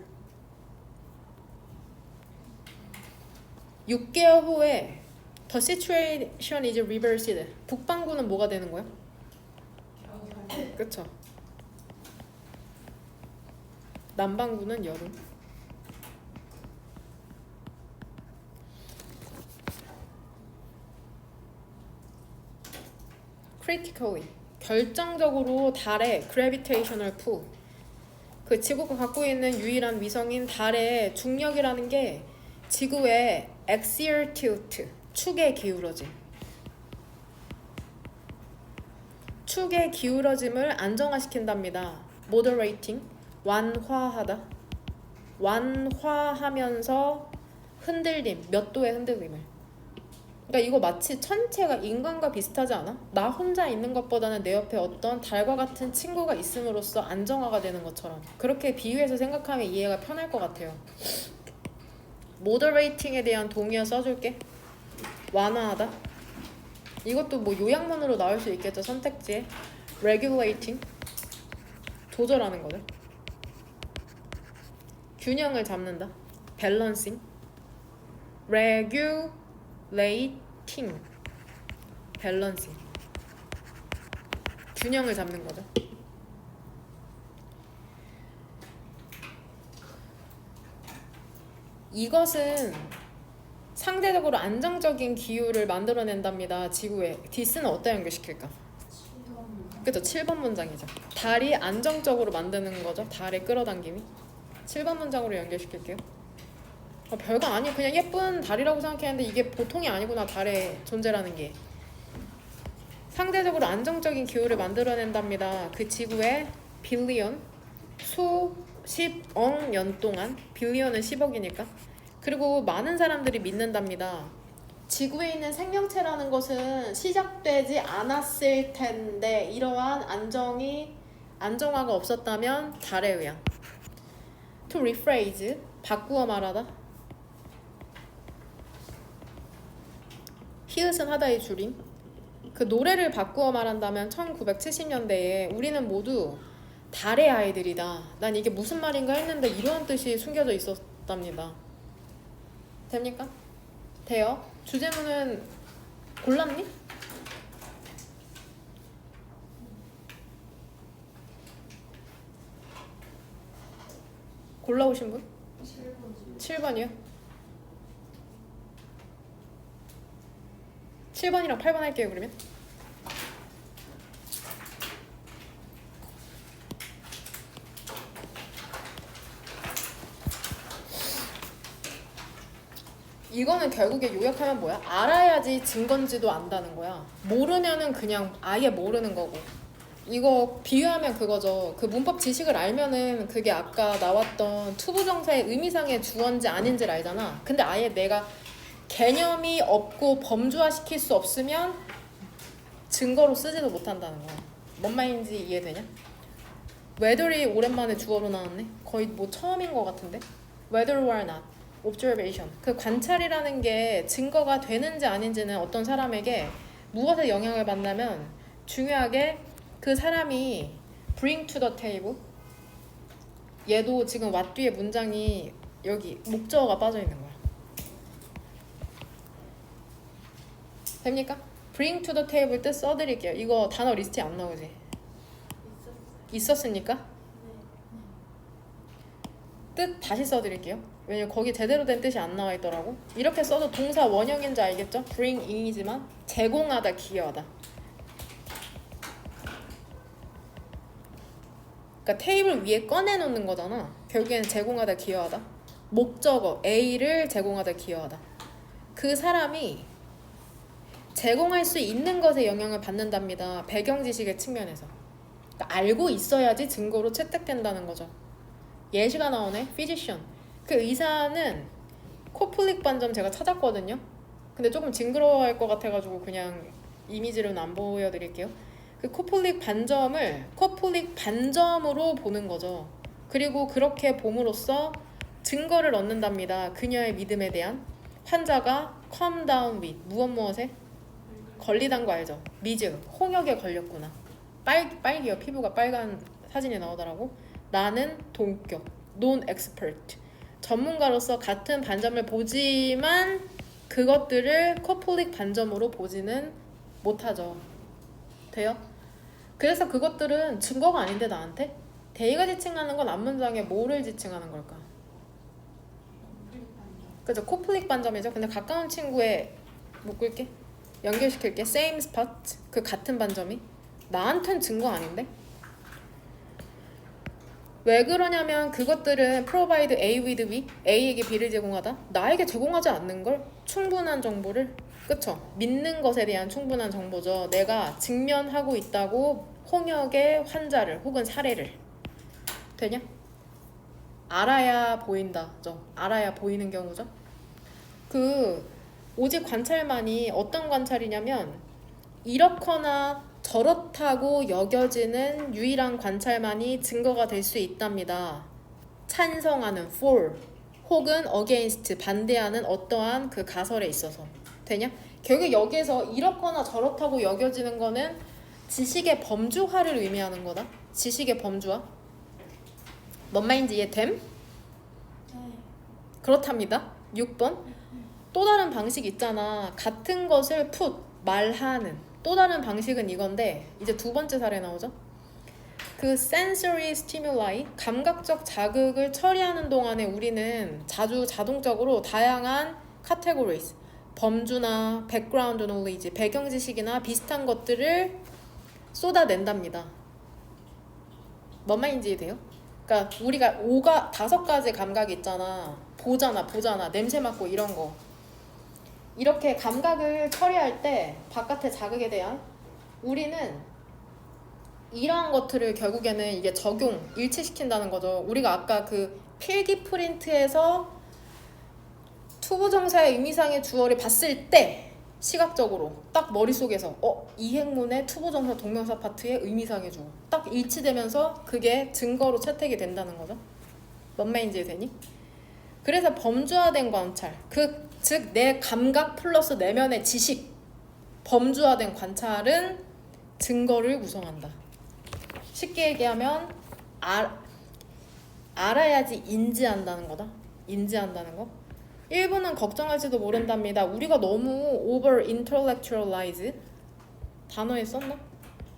6개월 후에 The situation is reversed. 북반구는 뭐가 되는 거야? 그쵸? 남반구는 여름. critically 결정적으로 달의 gravitational pull 그 지구가 갖고 있는 유일한 위성인 달의 중력이라는 게 지구의 axial tilt 축의 기울어짐 축의 기울어짐을 안정화시킨답니다. moderating 완화하다 완화하면서 흔들림 몇 도의 흔들림을 그러니까 이거 마치 천체가 인간과 비슷하지 않아? 나 혼자 있는 것보다는 내 옆에 어떤 달과 같은 친구가 있음으로써 안정화가 되는 것처럼 그렇게 비유해서 생각하면 이해가 편할 것 같아요. moderating에 대한 동의어 써줄게. 완화하다. 이것도 뭐 요약문으로 나올 수 있겠죠. 선택지에 regulating 조절하는 거죠. 균형을 잡는다. balancing regulating 밸런싱 균형을 잡는 거죠. 이것은 상대적으로 안정적인 기후를 만들어낸답니다. 지구에. 디스는 어디다 연결시킬까? 7번. 그쵸? 7번 문장이죠. 달이 안정적으로 만드는 거죠. 달의 끌어당김이. 7번 문장으로 연결시킬게요. 별거 아니야. 그냥 예쁜 달이라고 생각했는데 이게 보통이 아니구나. 달의 존재라는 게. 상대적으로 안정적인 기후를 만들어낸답니다. 그 지구에 빌리언 수십억 년 동안, 빌리언은 10억이니까. 그리고 많은 사람들이 믿는답니다. 지구에 있는 생명체라는 것은 시작되지 않았을 텐데 이러한 안정화가 없었다면 달에 의한. To rephrase, 바꾸어 말하다. 히읗은 하다의 줄임. 그 노래를 바꾸어 말한다면 1970년대에 우리는 모두 달의 아이들이다. 난 이게 무슨 말인가 했는데 이러한 뜻이 숨겨져 있었답니다. 됩니까? 돼요? 주제문은 골랐니? 골라오신 분? 7번이요? 7번이랑 8번 할게요 그러면. 이거는 결국에 요약하면 뭐야? 알아야지 증거인지도 안다는 거야. 모르면은 그냥 아예 모르는 거고. 이거 비유하면 그거죠. 그 문법 지식을 알면은 그게 아까 나왔던 투부정사의 의미상의 주어인지 아닌지를 알잖아. 근데 아예 내가 개념이 없고 범주화시킬 수 없으면 증거로 쓰지도 못한다는 거야. 뭔 말인지 이해되냐? whether이 오랜만에 주어로 나왔네. 거의 뭐 처음인 것 같은데. whether or not, observation. 그 관찰이라는 게 증거가 되는지 아닌지는 어떤 사람에게 무엇에 영향을 받냐면 중요하게 그 사람이 bring to the table. 얘도 지금 what 뒤에 문장이 여기 목적어가 빠져 있는 거야. 됩니까? bring to the table 뜻 써드릴게요. 이거 단어 리스트에 안 나오지? 있었으니까? 뜻 다시 써드릴게요. 왜냐면 거기 제대로 된 뜻이 안 나와 있더라고. 이렇게 써도 동사 원형인지 알겠죠? bring in이지만 제공하다, 기여하다. 그러니까 테이블 위에 꺼내놓는 거잖아. 결국에는 제공하다, 기여하다. 목적어 A를 제공하다, 기여하다. 그 사람이 제공할 수 있는 것에 영향을 받는답니다. 배경 지식의 측면에서. 그러니까 알고 있어야지 증거로 채택된다는 거죠. 예시가 나오네. physician. 그 의사는 코플릭 반점 제가 찾았거든요. 근데 조금 징그러워할 것 같아가지고 그냥 이미지로는 안 보여드릴게요. 그 코플릭 반점으로 보는 거죠. 그리고 그렇게 봄으로써 증거를 얻는답니다. 그녀의 믿음에 대한. 환자가 calm down with 무엇에 걸리단 거 알죠? 미즈, 홍역에 걸렸구나. 빨개요. 피부가 빨간 사진이 나오더라고. 나는 동격, non expert. 전문가로서 같은 반점을 보지만 그것들을 코플릭 반점으로 보지는 못하죠. 돼요? 그래서 그것들은 증거가 아닌데 나한테? 대의가 지칭하는 건 앞문장에 뭐를 지칭하는 걸까? 그죠? 코플릭 반점이죠. 근데 가까운 친구에 묶을게. 연결시킬게. same spot. 그 같은 반점이 나한텐 증거 아닌데? 왜 그러냐면 그것들은 provide A with B, A에게 B를 제공하다. 나에게 제공하지 않는 걸 충분한 정보를, 그쵸? 믿는 것에 대한 충분한 정보죠. 내가 직면하고 있다고 홍역의 환자를 혹은 사례를. 되냐? 알아야 보인다죠. 알아야 보이는 경우죠. 오직 관찰만이 어떤 관찰이냐면 이렇거나 저렇다고 여겨지는 유일한 관찰만이 증거가 될 수 있답니다. 찬성하는 for 혹은 against 반대하는 어떠한 그 가설에 있어서. 되냐? 결국 여기에서 이렇거나 저렇다고 여겨지는 거는 지식의 범주화를 의미하는 거다. 지식의 범주화. 뭔 말인지 이해됨? 네. 그렇답니다. 6번. 또 다른 방식 있잖아. 같은 것을 말하는 또 다른 방식은 이건데 이제 두 번째 사례 나오죠. 그 sensory stimuli, 감각적 자극을 처리하는 동안에 우리는 자동적으로 다양한 categories, 범주나 background knowledge, 배경 지식이나 비슷한 것들을 쏟아낸답니다. 뭔 말인지 돼요? 그러니까 우리가 5가지 감각이 있잖아. 보잖아. 냄새 맡고 이런 거. 이렇게 감각을 처리할 때 바깥의 자극에 대한 우리는 이러한 것들을 결국에는 이게 일치시킨다는 거죠. 우리가 아까 그 필기 프린트에서 투부정사의 의미상의 주어를 봤을 때 시각적으로 딱 머릿속에서 이 행문의 투부정사 동명사 파트의 의미상의 주어 딱 일치되면서 그게 증거로 채택이 된다는 거죠. 뭔 말인지 되니? 그래서 범주화된 관찰, 즉 내 감각 플러스 내면의 지식, 범주화된 관찰은 증거를 구성한다. 쉽게 얘기하면 알아야지 인지한다는 거다. 인지한다는 거. 일부는 걱정할지도 모른답니다. 우리가 너무 over intellectualize 단어에 썼나?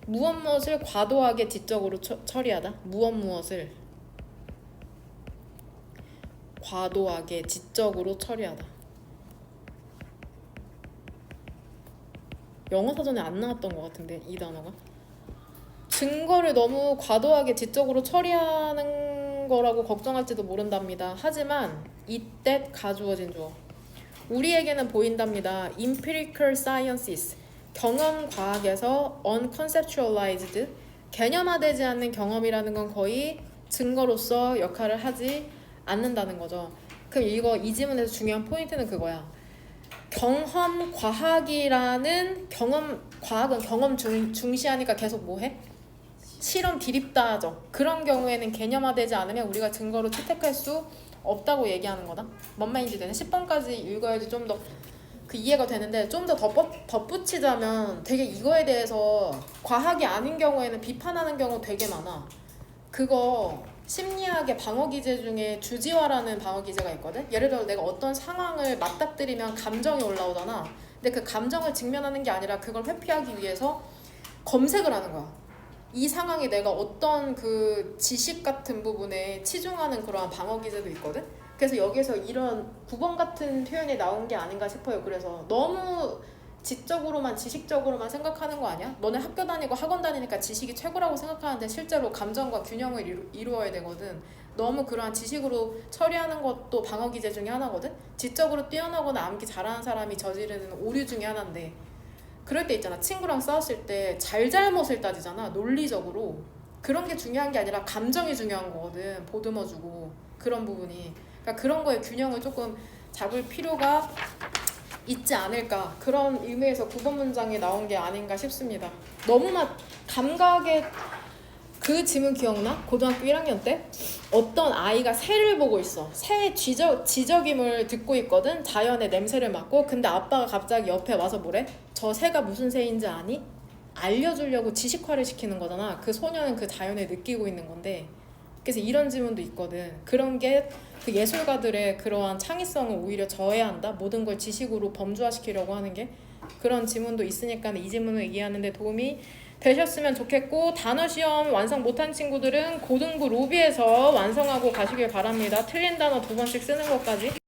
무엇을 과도하게 지적으로 처리하다. 무엇을 과도하게 지적으로 처리하다. 영어 사전에 안 나왔던 것 같은데 이 단어가. 증거를 너무 과도하게 지적으로 처리하는 거라고 걱정할지도 모른답니다. 하지만 이때 가주어진 주어. 우리에게는 보인답니다. Empirical sciences. 경험 과학에서 unconceptualized. 개념화되지 않는 경험이라는 건 거의 증거로서 역할을 하지 않는다는 거죠. 그럼 이 지문에서 중요한 포인트는 그거야. 경험 과학은 경험 중시하니까 계속 뭐 해? 실험 디립다죠. 그런 경우에는 개념화되지 않으면 우리가 증거로 채택할 수 없다고 얘기하는 거다. 뭔 말인지 되네. 10번까지 읽어야지 좀 더 그 이해가 되는데 좀 더 덧붙이자면 되게 이거에 대해서 과학이 아닌 경우에는 비판하는 경우 되게 많아. 그거 심리학의 방어 기제 중에 주지화라는 방어 기제가 있거든. 예를 들어 내가 어떤 상황을 맞닥뜨리면 감정이 올라오잖아. 근데 그 감정을 직면하는 게 아니라 그걸 회피하기 위해서 검색을 하는 거야. 이 상황에 내가 어떤 그 지식 같은 부분에 치중하는 그러한 방어 기제도 있거든. 그래서 여기서 이런 9번 같은 표현이 나온 게 아닌가 싶어요. 그래서 너무 지적으로만 지식적으로만 생각하는 거 아니야? 너네 학교 다니고 학원 다니니까 지식이 최고라고 생각하는데 실제로 감정과 균형을 이루어야 되거든. 너무 그러한 지식으로 처리하는 것도 방어 기제 중에 하나거든. 지적으로 뛰어나거나 암기 잘하는 사람이 저지르는 오류 중에 하나인데, 그럴 때 있잖아. 친구랑 싸웠을 때 잘잘못을 따지잖아. 논리적으로. 그런 게 중요한 게 아니라 감정이 중요한 거거든. 보듬어주고 그런 부분이. 그러니까 그런 거에 균형을 조금 잡을 필요가 있지 않을까. 그런 의미에서 9번 문장이 나온 게 아닌가 싶습니다. 너무나 감각의 그 지문 기억나? 고등학교 1학년 때 어떤 아이가 새를 보고 있어. 새의 지저귀물 듣고 있거든. 자연의 냄새를 맡고. 근데 아빠가 갑자기 옆에 와서 뭐래? 저 새가 무슨 새인지 아니? 알려주려고 지식화를 시키는 거잖아. 그 소녀는 그 자연을 느끼고 있는 건데. 그래서 이런 지문도 있거든. 그런 게 그 예술가들의 그러한 창의성을 오히려 저해한다. 모든 걸 지식으로 범주화시키려고 하는 게. 그런 지문도 있으니까 이 지문을 이해하는 데 도움이 되셨으면 좋겠고, 단어 시험 완성 못한 친구들은 고등부 로비에서 완성하고 가시길 바랍니다. 틀린 단어 2번씩 쓰는 것까지.